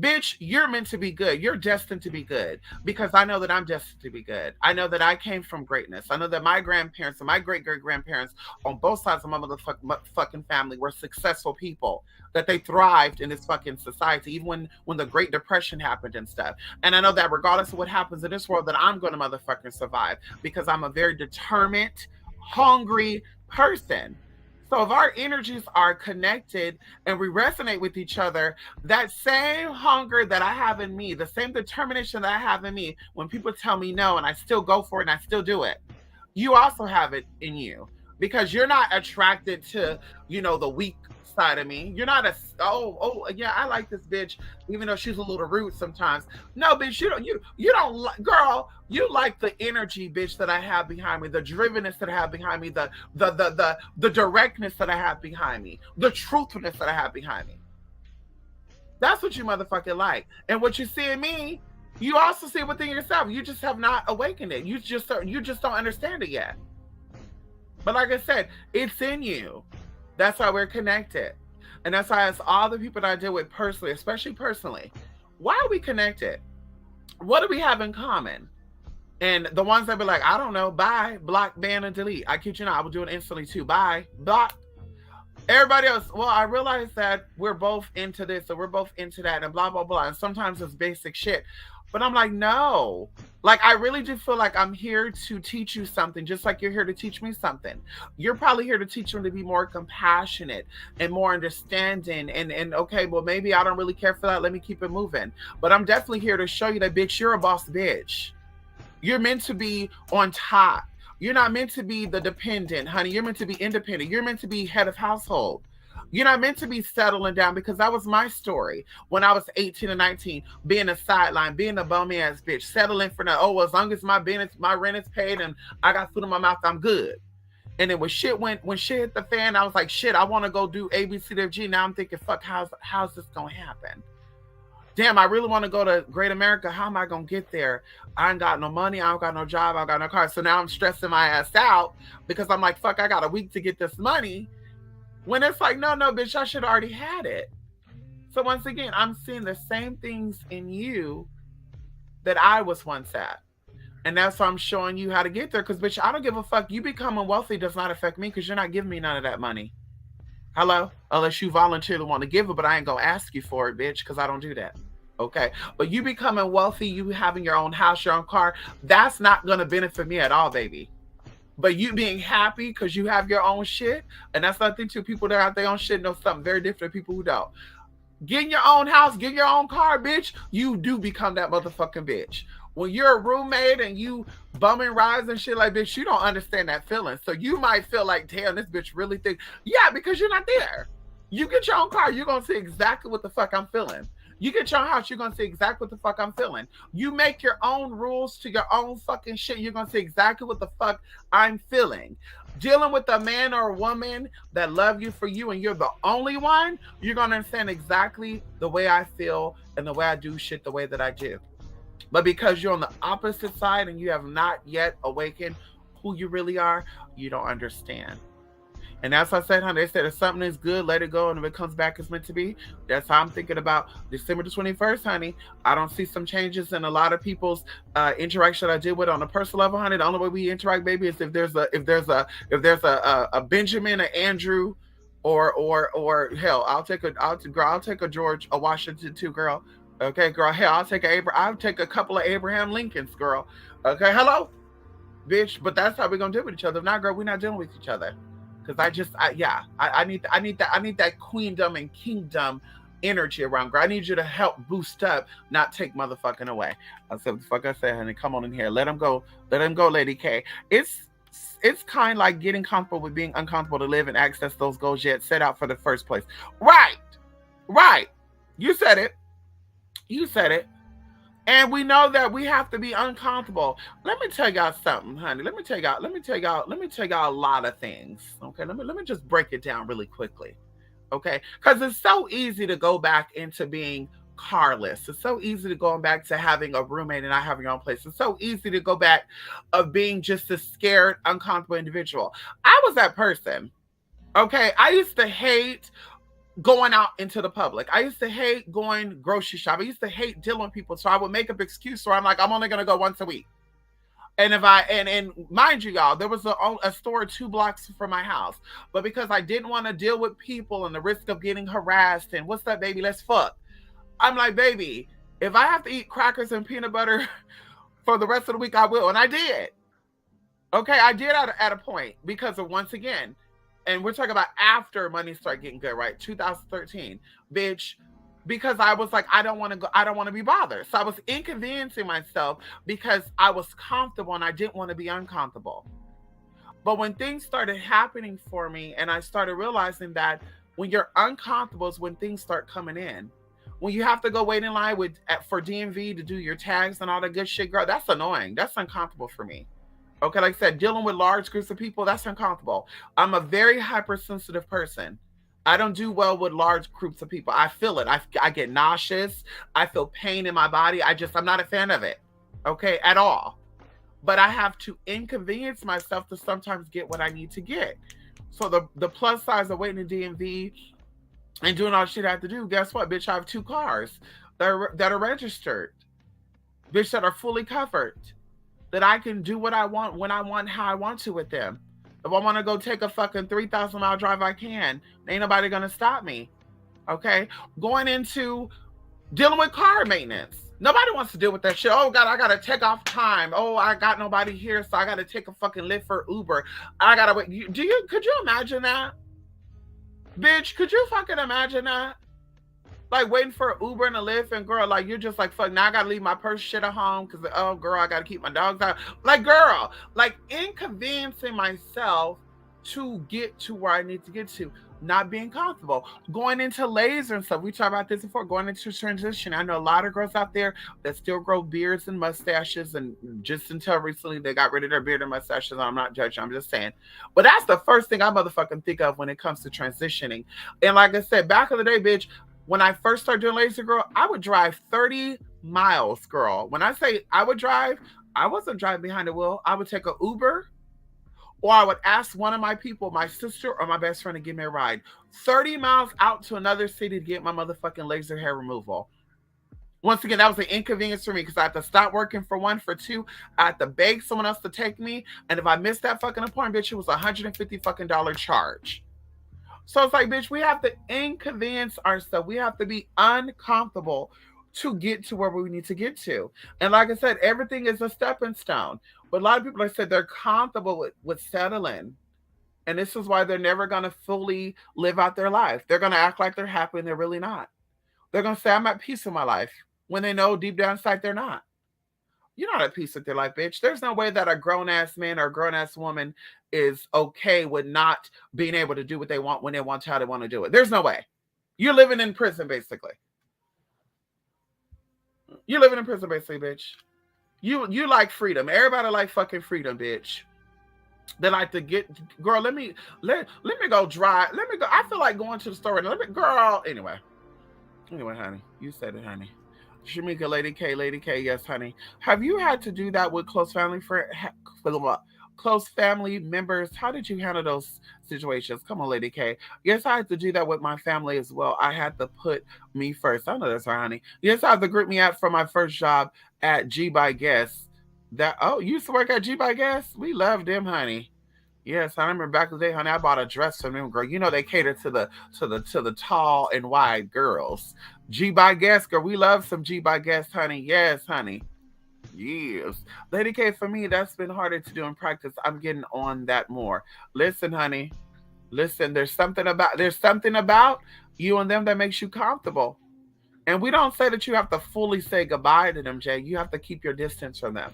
bitch, you're meant to be good. You're destined to be good, because I know that I'm destined to be good. I know that I came from greatness. I know that my grandparents and my great great grandparents on both sides of my motherfucking family were successful people, that they thrived in this fucking society, even when the Great Depression happened and stuff. And I know that regardless of what happens in this world, that I'm going to motherfucking survive, because I'm a very determined, hungry person. So if our energies are connected and we resonate with each other, that same hunger that I have in me, the same determination that I have in me, when people tell me no and I still go for it and I still do it, you also have it in you, because you're not attracted to, the weak side of me. You're not yeah, I like this bitch, even though she's a little rude sometimes. No, bitch, you don't like, girl. You like the energy, bitch, that I have behind me, the drivenness that I have behind me, the directness that I have behind me, the truthfulness that I have behind me. That's what you motherfucking like, and what you see in me, you also see within yourself. You just have not awakened it. You just don't understand it yet. But like I said, it's in you. That's why we're connected. And that's why it's all the people that I deal with personally, especially personally. Why are we connected? What do we have in common? And the ones that be like, I don't know, bye, block, ban, and delete. I kid you not, I will do it instantly too. Bye, block. Everybody else, well, I realize that we're both into this or we're both into that and blah, blah, blah. And sometimes it's basic shit. But I'm like, no. Like, I really do feel like I'm here to teach you something, just like you're here to teach me something. You're probably here to teach me to be more compassionate and more understanding. And okay, well, maybe I don't really care for that. Let me keep it moving. But I'm definitely here to show you that, bitch, you're a boss bitch. You're meant to be on top. You're not meant to be the dependent, honey. You're meant to be independent. You're meant to be head of household. You're not meant to be settling down, because that was my story when I was 18 and 19, being a sideline, being a bummy ass bitch, settling for that. Oh, well, as long as my rent is paid and I got food in my mouth, I'm good. And then when shit hit the fan, I was like, shit, I want to go do A, B, C, D, F, G. Now I'm thinking, fuck, how's this gonna happen? Damn, I really want to go to Great America. How am I gonna get there? I ain't got no money. I don't got no job. I don't got no car. So now I'm stressing my ass out, because I'm like, fuck, I got a week to get this money. When it's like, no, bitch, I should have already had it. So once again, I'm seeing the same things in you that I was once at. And that's why I'm showing you how to get there. Because, bitch, I don't give a fuck. You becoming wealthy does not affect me because you're not giving me none of that money. Hello? Unless you volunteer to want to give it, but I ain't going to ask you for it, bitch, because I don't do that. Okay? But you becoming wealthy, you having your own house, your own car, that's not going to benefit me at all, baby. But you being happy because you have your own shit, and that's nothing to people that have their own shit know something very different than people who don't. Getting your own house, getting your own car, bitch, you do become that motherfucking bitch. When you're a roommate and you bumming rides and shit like this, you don't understand that feeling. So you might feel like, damn, this bitch really think, yeah, because you're not there. You get your own car, you're gonna see exactly what the fuck I'm feeling. You get your own house, you're gonna see exactly what the fuck I'm feeling. You make your own rules to your own fucking shit, you're gonna see exactly what the fuck I'm feeling. Dealing with a man or a woman that love you for you and you're the only one, you're gonna understand exactly the way I feel and the way I do shit the way that I do. But because you're on the opposite side and you have not yet awakened who you really are, you don't understand. And that's what I said, honey. They said if something is good, let it go. And if it comes back as meant to be, that's how I'm thinking about December the 21st, honey. I don't see some changes in a lot of people's interaction I did with on a personal level, honey. The only way we interact, baby, is if there's a Benjamin, an Andrew, or hell, I'll take a George, a Washington too, girl. Okay, girl. Hell, I'll take a couple of Abraham Lincolns, girl. Okay, hello, bitch. But that's how we're gonna deal with each other. If not, girl, we're not dealing with each other. Because I need that queendom and kingdom energy around, girl. I need you to help boost up, not take motherfucking away. I said what the fuck I said, honey. Come on in here. Let him go, Lady K. It's kind of like getting comfortable with being uncomfortable to live and access those goals yet set out for the first place. Right. Right. You said it. You said it. And we know that we have to be uncomfortable. Let me tell y'all something, honey. Let me tell y'all a lot of things. Okay. Let me just break it down really quickly. Okay. Because it's so easy to go back into being carless. It's so easy to go back to having a roommate and not having your own place. It's so easy to go back of being just a scared, uncomfortable individual. I was that person. Okay. I used to hate going out into the public. I used to hate going grocery shop. I used to hate dealing with people. So I would make up excuse where I'm like, I'm only gonna go once a week. And if I and mind you, y'all, there was a store 2 blocks from my house. But because I didn't want to deal with people and the risk of getting harassed and what's that, baby? Let's fuck. I'm like, baby, if I have to eat crackers and peanut butter for the rest of the week, I will. And I did. Okay, I did at a point because of once again, and we're talking about after money started getting good, right? 2013, bitch, because I was like, I don't want to go, I don't want to be bothered. So I was inconveniencing myself because I was comfortable and I didn't want to be uncomfortable. But when things started happening for me and I started realizing that when you're uncomfortable is when things start coming in. When you have to go wait in line for DMV to do your tags and all that good shit, girl, that's annoying. That's uncomfortable for me. Okay, like I said, dealing with large groups of people, that's uncomfortable. I'm a very hypersensitive person. I don't do well with large groups of people. I feel it. I get nauseous. I feel pain in my body. I'm not a fan of it. Okay, at all. But I have to inconvenience myself to sometimes get what I need to get. So the plus size of waiting in DMV and doing all the shit I have to do, guess what, bitch? I have 2 cars that are registered, bitch, that are fully covered, that I can do what I want, when I want, how I want to with them. If I want to go take a fucking 3,000-mile drive, I can. Ain't nobody gonna stop me. Okay? Going into dealing with car maintenance. Nobody wants to deal with that shit. Oh God, I gotta take off time. Oh, I got nobody here, so I gotta take a fucking Lyft for Uber. I gotta wait. Could you imagine that? Bitch, could you fucking imagine that? Like waiting for an Uber and a Lyft, and girl, like you're just like, fuck, now I gotta leave my purse shit at home because, oh girl, I gotta keep my dogs out. Like, girl, like inconveniencing myself to get to where I need to get to, not being comfortable, going into laser and stuff. We talked about this before, going into transition. I know a lot of girls out there that still grow beards and mustaches, and just until recently they got rid of their beard and mustaches. I'm not judging, I'm just saying. But that's the first thing I motherfucking think of when it comes to transitioning. And like I said, back in the day, bitch, when I first started doing laser, girl, I would drive 30 miles, girl. When I say I would drive, I wasn't driving behind the wheel. I would take an Uber Or I would ask one of my people, my sister or my best friend, to give me a ride 30 miles out to another city to get my motherfucking laser hair removal. Once again, that was an inconvenience for me because I had to stop working for one. For two, I had to beg someone else to take me. And if I missed that fucking appointment, bitch, it was $150 fucking charge. So it's like, bitch, we have to inconvenience ourselves. We have to be uncomfortable to get to where we need to get to. And like I said, everything is a stepping stone. But a lot of people, like I said, they're comfortable with settling. And this is why they're never going to fully live out their life. They're going to act like they're happy and they're really not. They're going to say, I'm at peace in my life, when they know deep down inside they're not. You're not at peace with your life, bitch. There's no way that a grown ass man or a grown ass woman is okay with not being able to do what they want when they want to, how they want to do it. There's no way. You're living in prison, basically. You're living in prison, basically, bitch. You like freedom. Everybody like fucking freedom, bitch. They like to get, girl. Let me go drive. Let me go. I feel like going to the store. Girl. Anyway, honey, you said it, honey. Shamika, Lady K, yes, honey. Have you had to do that with close family members? How did you handle those situations? Come on, Lady K. Yes, I had to do that with my family as well. I had to put me first. I know that's right, honey. Yes, I had to group me out for my first job at G by Guess. You used to work at G by Guess? We love them, honey. Yes, I remember back in the day, honey. I bought a dress from them, girl. You know they cater to the tall and wide girls. G by Guess, girl. We love some G by Guess, honey. Yes, honey. Yes. Lady K, for me, that's been harder to do in practice. I'm getting on that more. Listen, honey. Listen, there's something about you and them that makes you comfortable. And we don't say that you have to fully say goodbye to them, Jay. You have to keep your distance from them.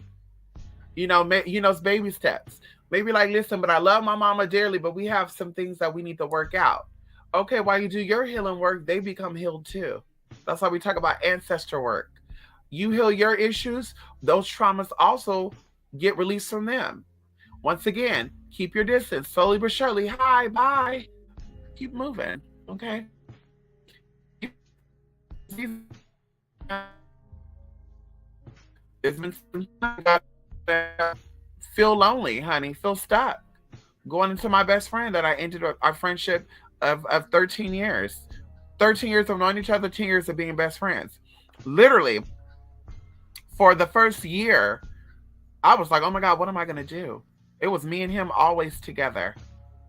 It's baby steps. Maybe like, listen, but I love my mama dearly, but we have some things that we need to work out. Okay, while you do your healing work, they become healed too. That's why we talk about ancestor work. You heal your issues, those traumas also get released from them. Once again, keep your distance. Slowly but surely. Hi, bye. Keep moving. Okay. It's been some time. Feel lonely, honey. Feel stuck. Going into my best friend that I ended our friendship of 13 years. 13 years of knowing each other, 10 years of being best friends. Literally, for the first year, I was like, oh my God, what am I going to do? It was me and him always together.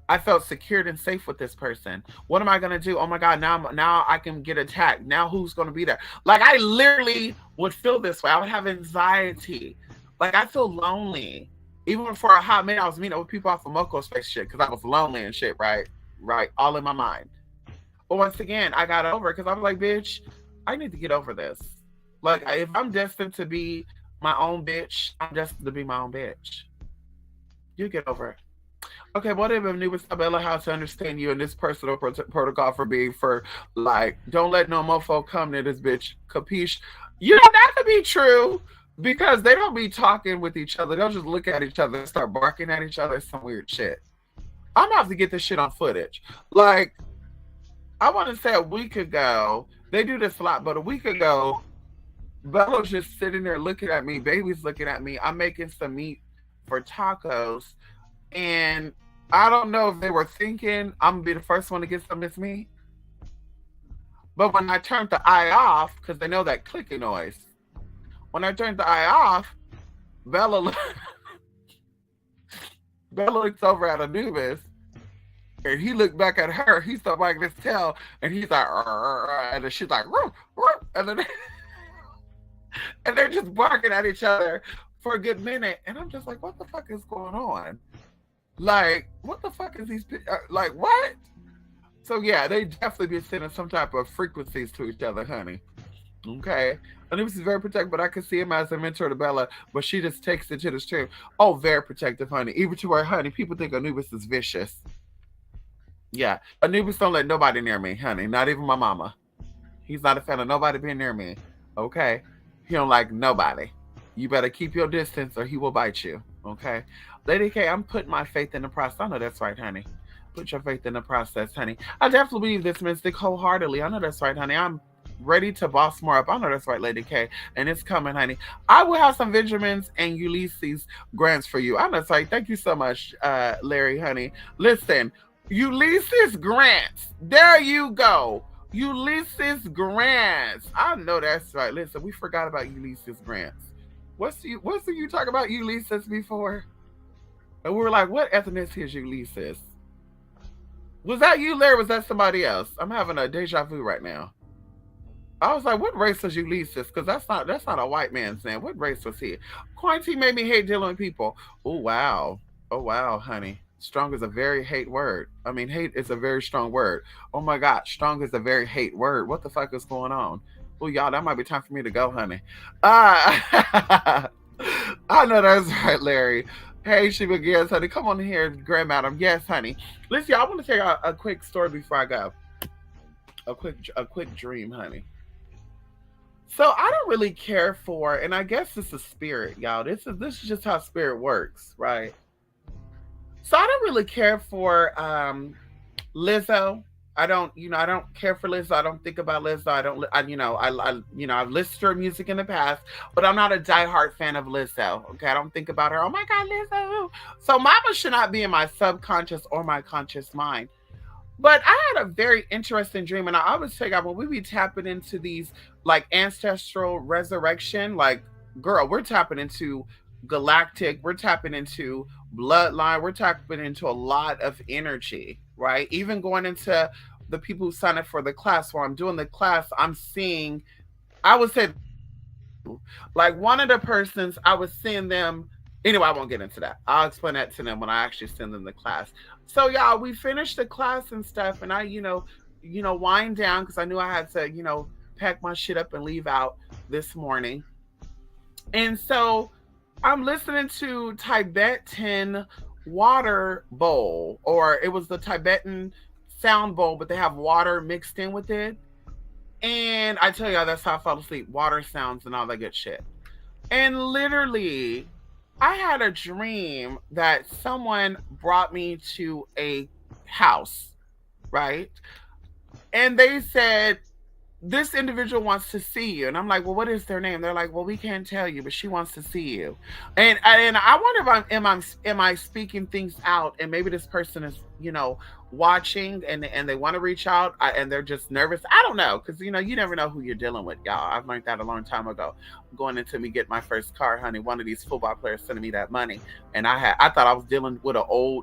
I felt secured and safe with this person. What am I gonna do? Oh my God, now I can get attacked. Now who's gonna be there? Like I literally would feel this way. I would have anxiety. Like I feel lonely. Even for a hot minute, I was meeting with people off of Moko Space shit because I was lonely and shit, right? Right, all in my mind. But once again, I got over it because I was like, bitch, I need to get over this. Like if I'm destined to be my own bitch, I'm destined to be my own bitch. You get over it. Okay, what if Anubis Isabella how to understand you in this personal protocol for being for like, don't let no mofo come near this bitch. Capiche? You know, that could be true because they don't be talking with each other. They'll just look at each other and start barking at each other. It's some weird shit. I'm gonna have to get this shit on footage. Like, I want to say a week ago, they do this a lot, but a week ago, Bella's just sitting there looking at me. Baby's looking at me. I'm making some meat for tacos. And I don't know if they were thinking I'm gonna be the first one to get some. It's me. But when I turned the eye off, because they know that clicking noise, when I turned the eye off, Bella Bella looks over at Anubis, and he looked back at her. He started wagging his tail, and he's like, and then she's like, and then and they're just barking at each other for a good minute, and I'm just like, what the fuck is going on? Like, what the fuck is these? Like, what? So yeah, they definitely be sending some type of frequencies to each other, honey. Okay. Anubis is very protective, but I can see him as a mentor to Bella, but she just takes it to the extreme. Oh, very protective, honey. Even to her, honey, people think Anubis is vicious. Yeah. Anubis don't let nobody near me, honey. Not even my mama. He's not a fan of nobody being near me. Okay. He don't like nobody. You better keep your distance or he will bite you. Okay. Lady K, I'm putting my faith in the process. I know that's right, honey. Put your faith in the process, honey. I definitely believe this mystic wholeheartedly. I know that's right, honey. I'm ready to boss more up. I know that's right, Lady K, and it's coming, honey. I will have some Benjamins and Ulysses grants for you. I know that's right. Thank you so much, Larry, honey. Listen, Ulysses grants. There you go. Ulysses grants. I know that's right. Listen, we forgot about Ulysses grants. What's the you talk about Ulysses before? And we were like, what ethnicity is Ulysses? Was that you, Larry? Was that somebody else? I'm having a deja vu right now. I was like, what race was Ulysses? Because that's not a white man's name. What race was he? Quarantine made me hate dealing with people. Oh wow. Oh wow, honey. Strong is a very hate word. I mean, hate is a very strong word. Oh my God, strong is a very hate word. What the fuck is going on? Oh y'all, that might be time for me to go, honey. I know that's right, Larry. Hey, she begins, honey. Come on here, Grand Madam. Yes, honey. Listen, y'all, I want to tell you a quick story before I go. A quick dream, honey. So I don't really care for, and I guess it's a spirit, y'all. This is just how spirit works, right? So I don't really care for Lizzo. I don't care for Lizzo. I don't think about Lizzo. I don't, I, I've listened to her music in the past, but I'm not a diehard fan of Lizzo. Okay, I don't think about her. Oh my God, Lizzo. So Mama should not be in my subconscious or my conscious mind. But I had a very interesting dream, and I always tell you, when we be tapping into these like ancestral resurrection, like girl, we're tapping into galactic, we're tapping into bloodline, we're tapping into a lot of energy, right? Even going into the people who sign up for the class, while I'm doing the class, I'm seeing, I would say, like one of the persons, I was seeing them. Anyway, I won't get into that. I'll explain that to them when I actually send them the class. So y'all, we finished the class and stuff, and I, wind down because I knew I had to, pack my shit up and leave out this morning. And so I'm listening to Tibetan water bowl, or it was the Tibetan sound bowl, but they have water mixed in with it. And I tell y'all, that's how I fall asleep. Water sounds and all that good shit. And literally, I had a dream that someone brought me to a house, right? And they said, this individual wants to see you. And I'm like, well, what is their name? They're like, well, we can't tell you, but she wants to see you. And I wonder if am I speaking things out, and maybe this person is, watching and they want to reach out, and they're just nervous. I don't know, because you never know who you're dealing with, y'all. I've learned that a long time ago. Going into me get my first car, honey, one of these football players sending me that money, and I thought I was dealing with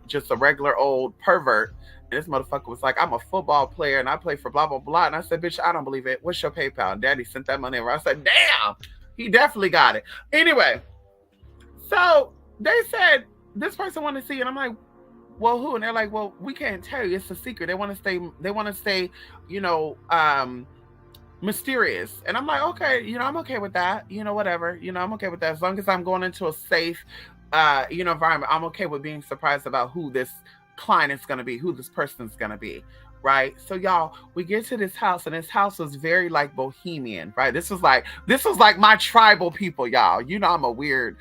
just a regular old pervert. And this motherfucker was like, I'm a football player and I play for blah, blah, blah. And I said, bitch, I don't believe it. What's your PayPal? And daddy sent that money over. I said, damn, he definitely got it. Anyway, so they said, this person wanted to see you. And I'm like, well, who? And they're like, well, we can't tell you. It's a secret. They want to stay, mysterious. And I'm like, okay, I'm okay with that. Whatever. I'm okay with that. As long as I'm going into a safe, environment, I'm okay with being surprised about who this client is going to be, who this person is going to be, right? So y'all, we get to this house, and this house was very like bohemian, right? This was like my tribal people, y'all. I'm a weird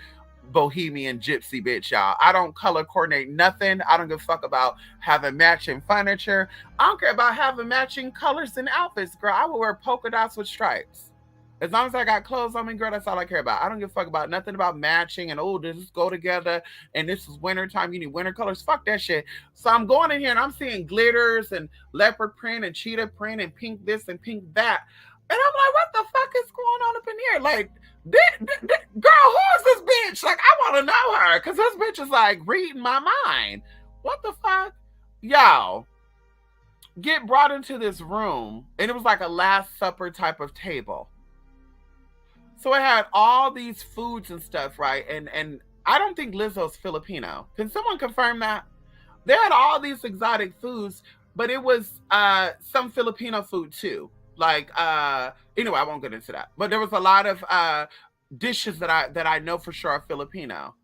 bohemian gypsy bitch, y'all. I don't color coordinate nothing. I don't give a fuck about having matching furniture. I don't care about having matching colors and outfits, girl. I will wear polka dots with stripes. As long as I got clothes on me, girl, that's all I care about. I don't give a fuck about nothing about matching and, does this go together? And this is winter time. You need winter colors. Fuck that shit. So I'm going in here and I'm seeing glitters and leopard print and cheetah print and pink this and pink that. And I'm like, what the fuck is going on up in here? Like, girl, who is this bitch? Like, I want to know her, because this bitch is like reading my mind. What the fuck? Y'all get brought into this room, and it was like a Last Supper type of table. So it had all these foods and stuff, right? And I don't think Lizzo's Filipino. Can someone confirm that? They had all these exotic foods, but it was some Filipino food too. Like anyway, I won't get into that. But there was a lot of dishes that I know for sure are Filipino.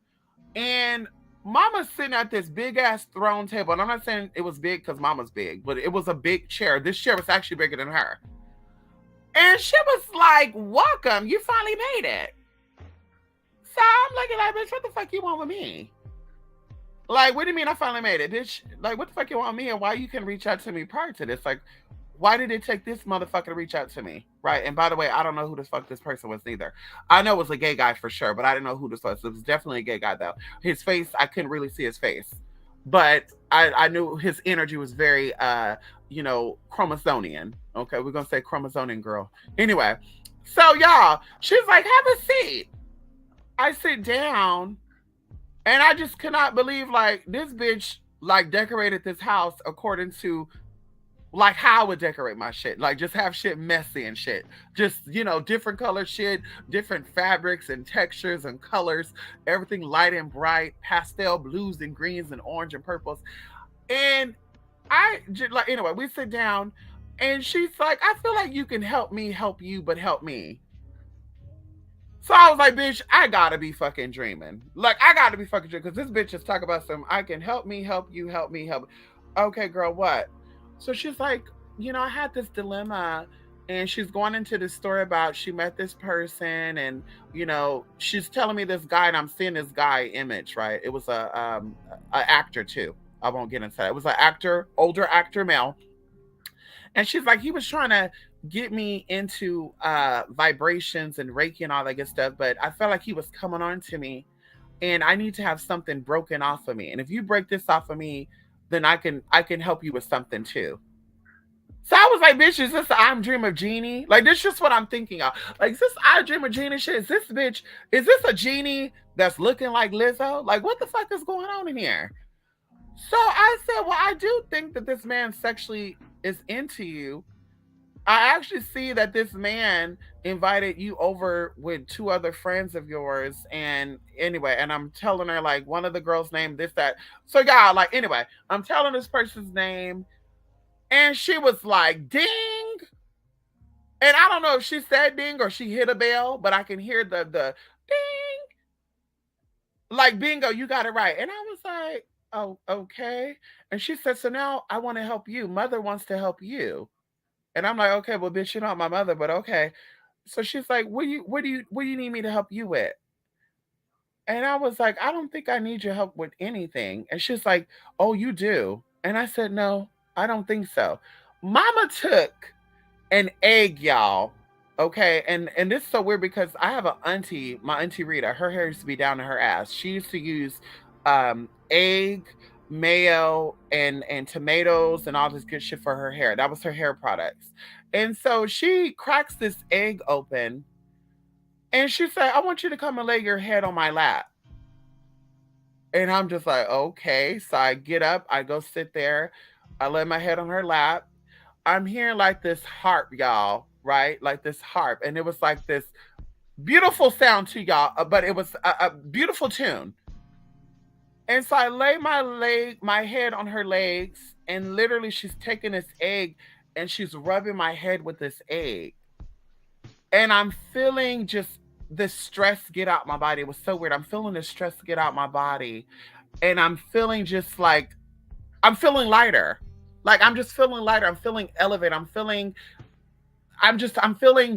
And Mama's sitting at this big ass throne table. And I'm not saying it was big because Mama's big, but it was a big chair. This chair was actually bigger than her. And she was like, welcome, you finally made it. So I'm looking like, bitch, what the fuck you want with me? Like, what do you mean I finally made it? Bitch, like, what the fuck you want with me, and why you can reach out to me prior to this? Like, Why did it take this motherfucker to reach out to me? Right. And by the way, I don't know who the fuck this person was neither. I know it was a gay guy for sure, but I didn't know who this was. It was definitely a gay guy though. His face, I couldn't really see his face. But I knew his energy was very chromosonian. Okay, we're gonna say chromosonian girl. Anyway, so y'all, she's like, have a seat. I sit down and I just cannot believe like this bitch like decorated this house according to like how I would decorate my shit. Like just have shit messy and shit. Just, different color shit, different fabrics and textures and colors, everything light and bright, pastel blues and greens and orange and purples. And like anyway, we sit down and she's like, I feel like you can help me help you, but help me. So I was like, bitch, I gotta be fucking dreaming. Like, I gotta be fucking dreaming. Because this bitch is talking about some, I can help me, help you, help me, help. Okay, girl, what? So she's like, I had this dilemma. And she's going into this story about she met this person. And, she's telling me this guy, and I'm seeing this guy image, right? It was a actor, too. I won't get into that. It was an actor, older actor, male. And she's like, he was trying to get me into vibrations and Reiki and all that good stuff, but I felt like he was coming on to me and I need to have something broken off of me. And if you break this off of me, then I can help you with something too. So I was like, bitch, is this I'm Dream of Genie? Like, this is just what I'm thinking of. Like, is this I Dream of Genie shit? Is this bitch, is this a genie that's looking like Lizzo? Like, what the fuck is going on in here? So I said, well, I do think that this man sexually is into you. I actually see that this man invited you over with two other friends of yours. And anyway, and I'm telling her like one of the girls' name, this, that. So yeah, like anyway, I'm telling this person's name, and she was like, ding. And I don't know if she said ding or she hit a bell, but I can hear the ding. Like bingo, you got it right. And I was like, oh, okay. And she said, so now I want to help you. Mother wants to help you. And I'm like, okay, well, bitch, you're not my mother, but okay. So she's like, what do you need me to help you with? And I was like, I don't think I need your help with anything. And she's like, oh, you do. And I said, no, I don't think so. Mama took an egg, y'all. Okay, and this is so weird because I have an auntie, my auntie Rita. Her hair used to be down to her ass. She used to use egg, mayo, and tomatoes and all this good shit for her hair. That was her hair products. And so she cracks this egg open, and she said, "I want you to come and lay your head on my lap." And I'm just like, okay. So I get up, I go sit there, I lay my head on her lap. I'm hearing like this harp, y'all, right? Like this harp. And it was like this beautiful sound to y'all, but it was a beautiful tune. And so I lay my head on her legs, and literally she's taking this egg and she's rubbing my head with this egg. And I'm feeling just this stress get out my body. It was so weird. I'm feeling this stress get out my body. And I'm feeling just like I'm feeling lighter. Like I'm just feeling lighter. I'm feeling elevated. I'm feeling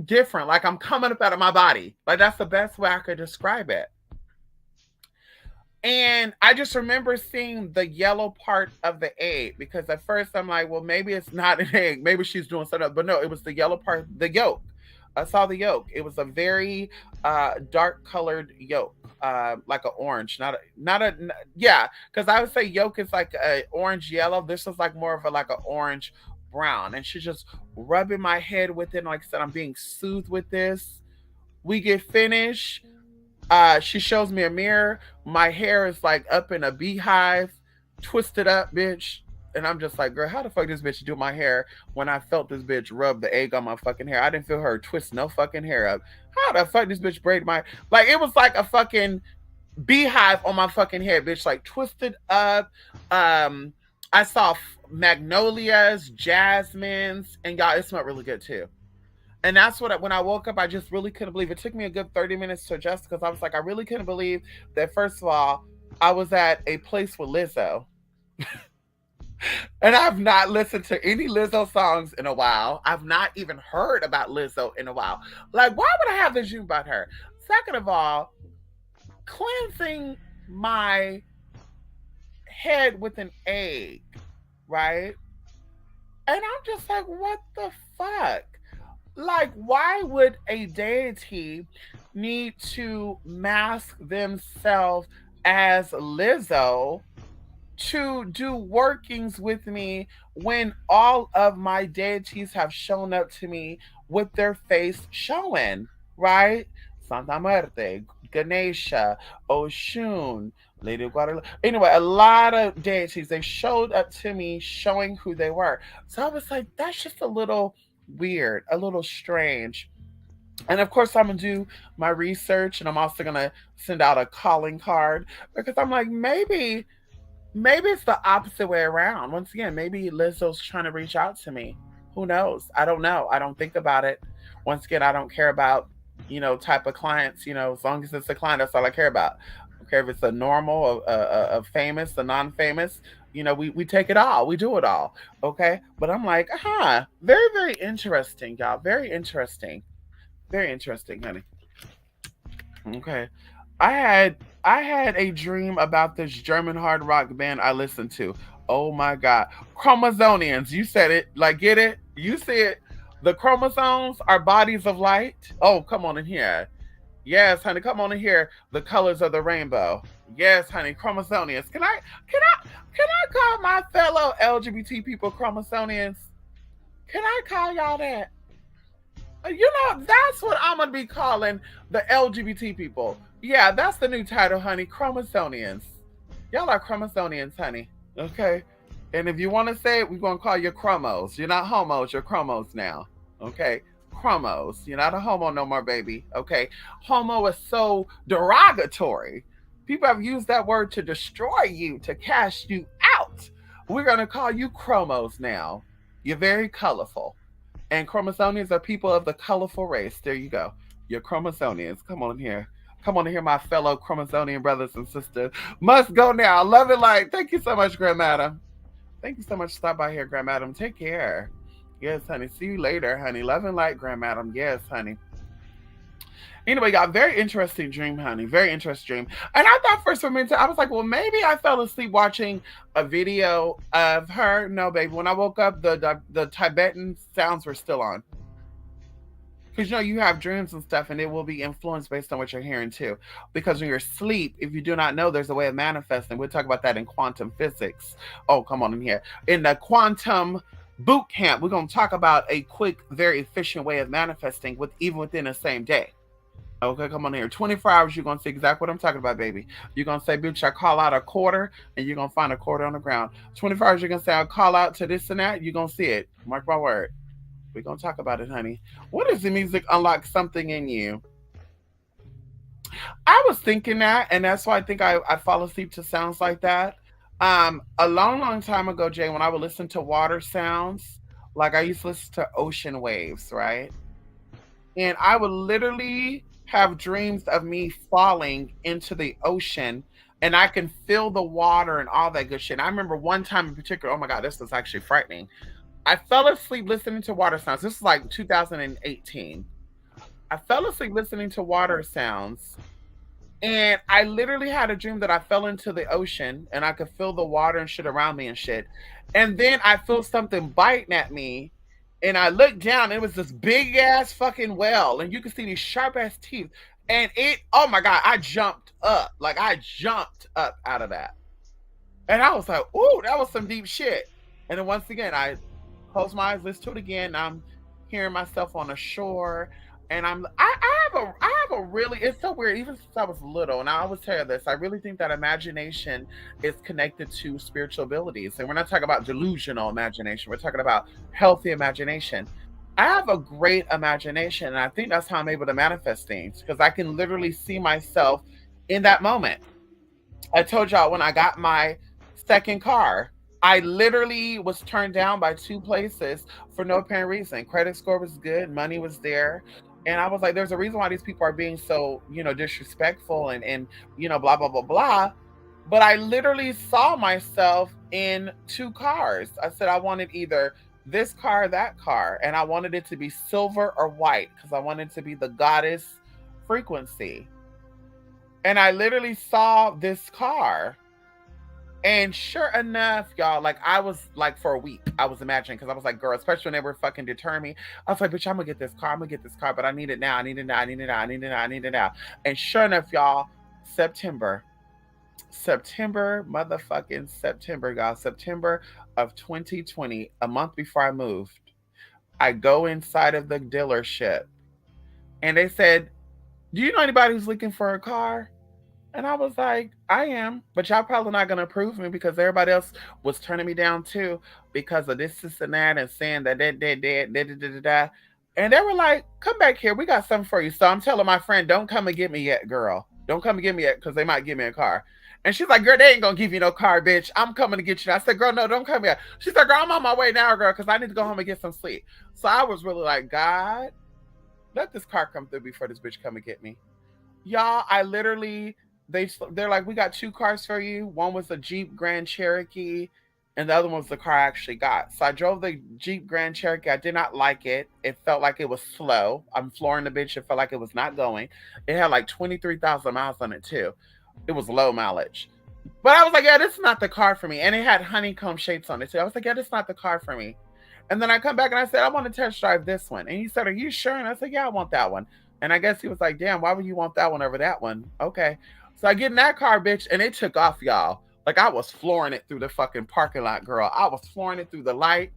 different. Like I'm coming up out of my body. Like that's the best way I could describe it. And I just remember seeing the yellow part of the egg because at first I'm like, well, maybe it's not an egg. Maybe she's doing something. But no, it was the yellow part, the yolk. I saw the yolk. It was a very dark colored yolk, like an orange, yeah. Because I would say yolk is like a orange yellow. This was like more of a like an orange brown. And she's just rubbing my head with it. And like I said, I'm being soothed with this. We get finished. She shows me a mirror. My hair is like up in a beehive, twisted up, bitch. And I'm just like, girl, how the fuck this bitch do my hair when I felt this bitch rub the egg on my fucking hair? I didn't feel her twist no fucking hair up. How the fuck this bitch braid my like it was like a fucking beehive on my fucking hair, bitch, like twisted up. I saw magnolias, jasmines, and y'all, it smelled really good too. And that's what when I woke up, I just really couldn't believe. It took me a good 30 minutes to adjust because I was like, I really couldn't believe that. First of all, I was at a place with Lizzo, and I've not listened to any Lizzo songs in a while. I've not even heard about Lizzo in a while. Like, why would I have this dream about her? Second of all, cleansing my head with an egg, right? And I'm just like, what the fuck? Like, why would a deity need to mask themselves as Lizzo to do workings with me when all of my deities have shown up to me with their face showing, right? Santa Muerte, Ganesha, Oshun, Lady Guadalupe. Anyway, a lot of deities, they showed up to me showing who they were. So I was like, that's just a little weird, a little strange. And of course, I'm gonna do my research, and I'm also gonna send out a calling card because I'm like, maybe it's the opposite way around. Once again, maybe Lizzo's trying to reach out to me. Who knows? I don't know. I don't think about it. Once again, I don't care about, type of clients. As long as it's a client, that's all I care about. I don't care if it's a normal, a famous, a non-famous. We take it all. We do it all. Okay. But I'm like, very, very interesting, y'all. Very interesting. Very interesting, honey. Okay. I had I had a dream about this German hard rock band I listened to. Oh my god. Chromosonians. You said it. Like, get it? You see it. The chromosomes are bodies of light. Oh, come on in here. Yes, honey, come on in here. The colors of the rainbow. Yes, honey, chromosonians. Can I call my fellow LGBT people chromosonians? Can I call y'all that? That's what I'm gonna be calling the LGBT people. Yeah, that's the new title, honey. Chromosonians. Y'all are chromosonians, honey. Okay. And if you want to say it, we're gonna call you chromos. You're not homos, you're chromos now. Okay. Chromos. You're not a homo no more, baby. Okay. Homo is so derogatory. People have used that word to destroy you, to cast you out. We're gonna call you chromos now. You're very colorful. And chromosonians are people of the colorful race. There you go. You're chromosonians. Come on here. Come on here, my fellow chromosonian brothers and sisters. Must go now. Love it like. Thank you so much, Grand Madam. Thank you so much for stopping by here, Grand Madam. Take care. Yes, honey. See you later, honey. Love and light, Grand Madam. Yes, honey. Anyway, got very interesting dream, honey. Very interesting dream. And I thought for some minute, I was like, well, maybe I fell asleep watching a video of her. No, baby. When I woke up, the Tibetan sounds were still on. Because you have dreams and stuff, and it will be influenced based on what you're hearing too. Because when you're asleep, if you do not know, there's a way of manifesting. We'll talk about that in quantum physics. Oh, come on in here. In the quantum boot camp, we're going to talk about a quick, very efficient way of manifesting even within the same day. Okay, come on here. 24 hours, you're going to see exactly what I'm talking about, baby. You're going to say, bitch, I call out a quarter, and you're going to find a quarter on the ground. 24 hours, you're going to say, I'll call out to this and that. You're going to see it. Mark my word. We're going to talk about it, honey. What does the music unlock something in you? I was thinking that, and that's why I think I fall asleep to sounds like that. A long, long time ago, Jay, when I would listen to water sounds, like I used to listen to ocean waves, right? And I would literally have dreams of me falling into the ocean, and I can feel the water and all that good shit. And I remember one time in particular, oh my God, this was actually frightening. I fell asleep listening to water sounds. This was like 2018. I fell asleep listening to water sounds, and I literally had a dream that I fell into the ocean and I could feel the water and shit around me and shit. And then I feel something biting at me, and I looked down, it was this big ass fucking whale, and you could see these sharp ass teeth. And oh my God, I jumped up. Like, I jumped up out of that. And I was like, ooh, that was some deep shit. And then once again, I close my eyes, listen to it again. I'm hearing myself on the shore, and I have a really, it's so weird. Even since I was little, and I always tell you this, I really think that imagination is connected to spiritual abilities, and we're not talking about delusional imagination. We're talking about healthy imagination. I have a great imagination, and I think that's how I'm able to manifest things because I can literally see myself in that moment. I told y'all when I got my second car, I literally was turned down by two places for no apparent reason. Credit score was good, money was there. And I was like, there's a reason why these people are being so, disrespectful and blah, blah, blah, blah. But I literally saw myself in two cars. I said I wanted either this car or that car. And I wanted it to be silver or white because I wanted to be the goddess frequency. And I literally saw this car, And sure enough, y'all, like I was like for a week, I was imagining because I was like, girl, especially when they were fucking deterring me. I was like, bitch, I'm gonna get this car, I'm gonna get this car, but I need it now, I need it now, I need it now, I need it now, I need it now. And sure enough, y'all, September, motherfucking September, y'all, September of 2020, a month before I moved, I go inside of the dealership and they said, do you know anybody who's looking for a car? And I was like, I am, but y'all probably not gonna approve me because everybody else was turning me down too because of this and that and saying that. And they were like, come back here, we got something for you. So I'm telling my friend, don't come and get me yet, girl. Don't come and get me yet because they might give me a car. And she's like, girl, they ain't gonna give you no car, bitch. I'm coming to get you. I said, girl, no, don't come yet. She's like, girl, I'm on my way now, girl, because I need to go home and get some sleep. So I was really like, God, let this car come through before this bitch come and get me. Y'all, I literally they're like, we got two cars for you. One was a Jeep Grand Cherokee, and the other one was the car I actually got. So I drove the Jeep Grand Cherokee. I did not like it. It felt like it was slow. I'm flooring the bitch. It felt like it was not going. It had like 23,000 miles on it too. It was low mileage. But I was like, yeah, this is not the car for me. And it had honeycomb shapes on it too. I was like, yeah, this is not the car for me. And then I come back and I said, I want to test drive this one. And he said, are you sure? And I said, yeah, I want that one. And I guess he was like, damn, why would you want that one over that one? Okay. So I get in that car, bitch, and it took off, y'all. Like I was flooring it through the fucking parking lot, girl. I was flooring it through the light.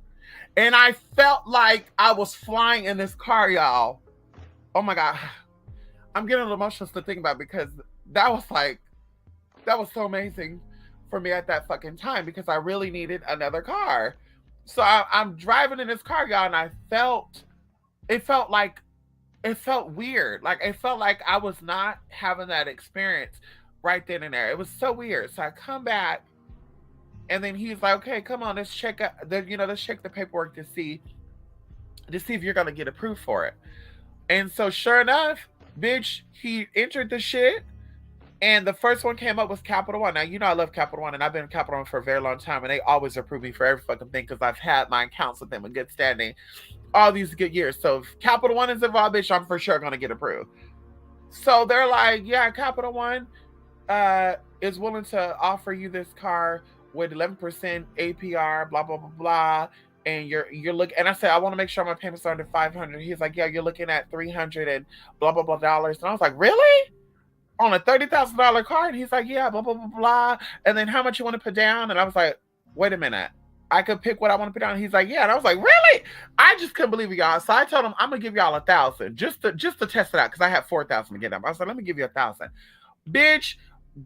And I felt like I was flying in this car, y'all. Oh my God. I'm getting a little emotional to think about because that was like, that was so amazing for me at that fucking time because I really needed another car. So I'm driving in this car, y'all, and it felt like, it felt weird. Like it felt like I was not having that experience right then and there. It was so weird. So I come back, and then he's like, "Okay, come on, let's check out let's check the paperwork to see if you're gonna get approved for it." And so sure enough, bitch, he entered the shit. And the first one came up was Capital One. Now, you know I love Capital One, and I've been in Capital One for a very long time, and they always approve me for every fucking thing because I've had my accounts with them in good standing all these good years. So if Capital One is involved, bitch, I'm for sure gonna get approved. So they're like, yeah, Capital One is willing to offer you this car with 11% APR, blah blah blah blah. And you're looking, and I said I want to make sure my payments are under 500. He's like, yeah, you're looking at 300 and blah blah blah dollars. And I was like, really? On a $30,000 car? And he's like, yeah, blah blah blah blah. And then how much you want to put down? And I was like, wait a minute. I could pick what I want to put down. And he's like, yeah. And I was like, really? I just couldn't believe it, y'all. So I told him I'm gonna give y'all 1,000 just to test it out because I have 4,000 to get them. I was like, let me give you 1,000. Bitch,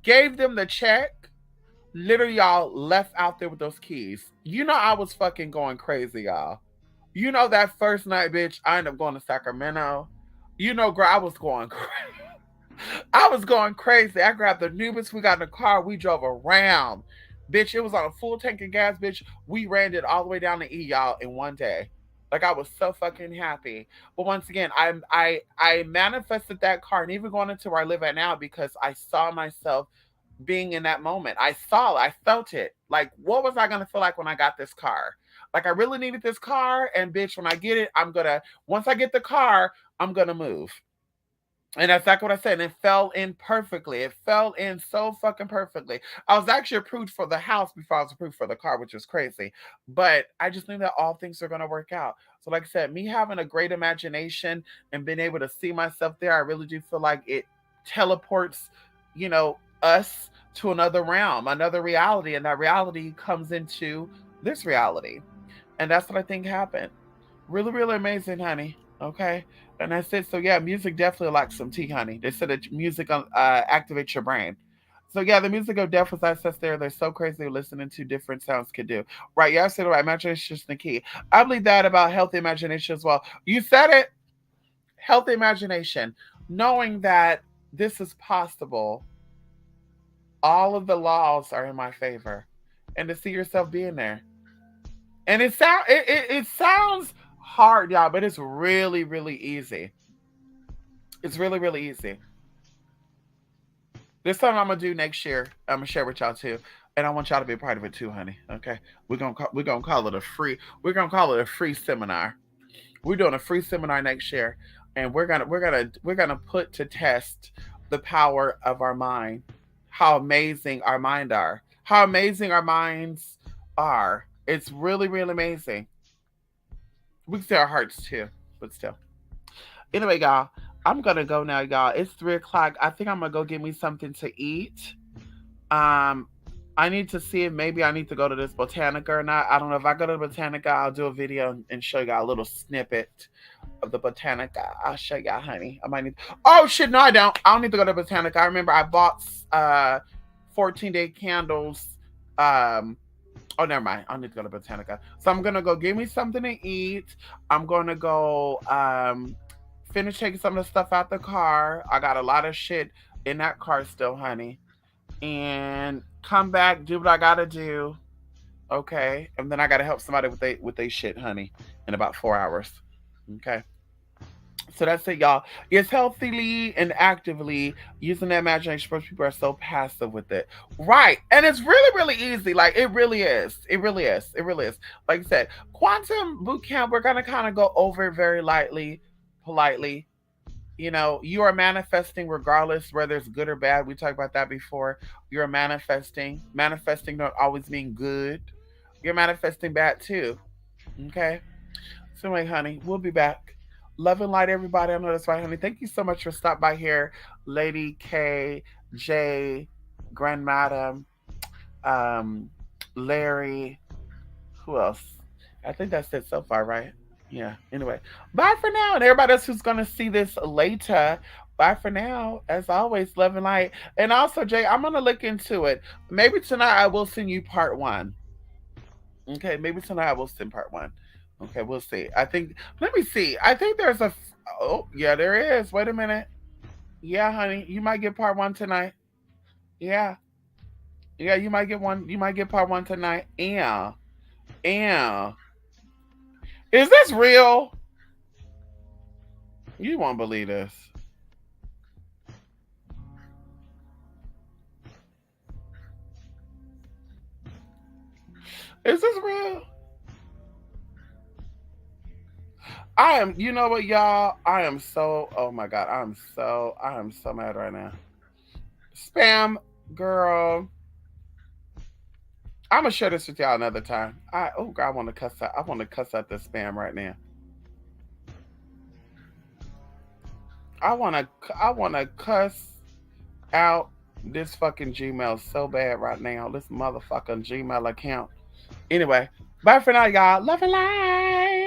gave them the check. Literally, y'all left out there with those keys. You know I was fucking going crazy, y'all. You know that first night, bitch, I ended up going to Sacramento. You know, girl, I was going crazy. I was going crazy. I grabbed the Nubis. We got in the car. We drove around. Bitch, it was on a full tank of gas, bitch. We ran it all the way down to E, y'all, in one day. Like I was so fucking happy. But once again, I manifested that car and even going into where I live at now because I saw myself being in that moment. I felt it. Like, what was I gonna feel like when I got this car? Like I really needed this car, and bitch, when I get it, once I get the car, I'm gonna move. And that's exactly what I said. And it fell in perfectly. It fell in so fucking perfectly. I was actually approved for the house before I was approved for the car, which was crazy. But I just knew that all things are going to work out. So, like I said, me having a great imagination and being able to see myself there, I really do feel like it teleports, us to another realm, another reality. And that reality comes into this reality. And that's what I think happened. Really, really amazing, honey. Okay. And I said, so yeah, music definitely likes some tea, honey. They said that music activates your brain. So yeah, the music of death was access there. They're so crazy listening to different sounds could do. Right, yeah, I said it right. Imagination is the key. I believe that about healthy imagination as well. You said it. Healthy imagination. Knowing that this is possible. All of the laws are in my favor. And to see yourself being there. And it sounds hard, y'all, but it's really, really easy. It's really, really easy. There's something I'm gonna do next year. I'm gonna share with y'all too, and I want y'all to be a part of it too, honey. Okay, we're gonna call it a free. We're gonna call it a free seminar. We're doing a free seminar next year, and we're gonna put to test the power of our mind, how amazing our mind are, how amazing our minds are. It's really, really amazing. We can say our hearts too, but still. Anyway, y'all, I'm gonna go now, y'all. It's 3 o'clock. I think I'm gonna go get me something to eat. Um, I need to see if maybe I need to go to this Botanica or not. I don't know. If I go to the Botanica, I'll do a video and show y'all a little snippet of the Botanica. I'll show y'all, honey. I might need. Oh shit, no, I don't. I don't need to go to Botanica. I remember I bought 14-day candles. Um, oh, never mind. I don't need to go to Botanica. So I'm gonna go get me something to eat. I'm gonna go finish taking some of the stuff out the car. I got a lot of shit in that car still, honey. And come back, do what I gotta do. Okay. And then I gotta help somebody with they shit, honey, in about 4 hours. Okay. So that's it, y'all. It's healthily and actively using the imagination. Most people are so passive with it. Right. And it's really, really easy. Like, it really is. It really is. It really is. Like I said, quantum boot camp, we're going to kind of go over it very lightly, politely. You know, you are manifesting regardless whether it's good or bad. We talked about that before. You're manifesting. Manifesting not always mean good. You're manifesting bad too. Okay. So anyway, honey, we'll be back. Love and light, everybody. I know that's right, honey. Thank you so much for stopping by here, Lady K, J, Grand Madam, um, Larry. Who else? I think that's it so far, right? Yeah. Anyway, bye for now, and everybody else who's gonna see this later. Bye for now. As always, love and light. And also, Jay, I'm gonna look into it. Maybe tonight I will send you part one. Okay, maybe tonight I will send part one. Okay, we'll see. I think. Let me see. I think there's a. Oh, yeah, there is. Wait a minute. Yeah, honey, you might get part one tonight. Yeah, yeah, you might get one. You might get part one tonight. Yeah, yeah. Is this real? You won't believe this. Is this real? I am. You know what, y'all? I am so. Oh my god, I am so mad right now. Spam girl. I'm gonna share this with y'all another time. Oh god, I want to cuss out. I want to cuss out this spam right now. I wanna cuss out this fucking Gmail so bad right now. This motherfucking Gmail account. Anyway, bye for now, y'all. Love and light.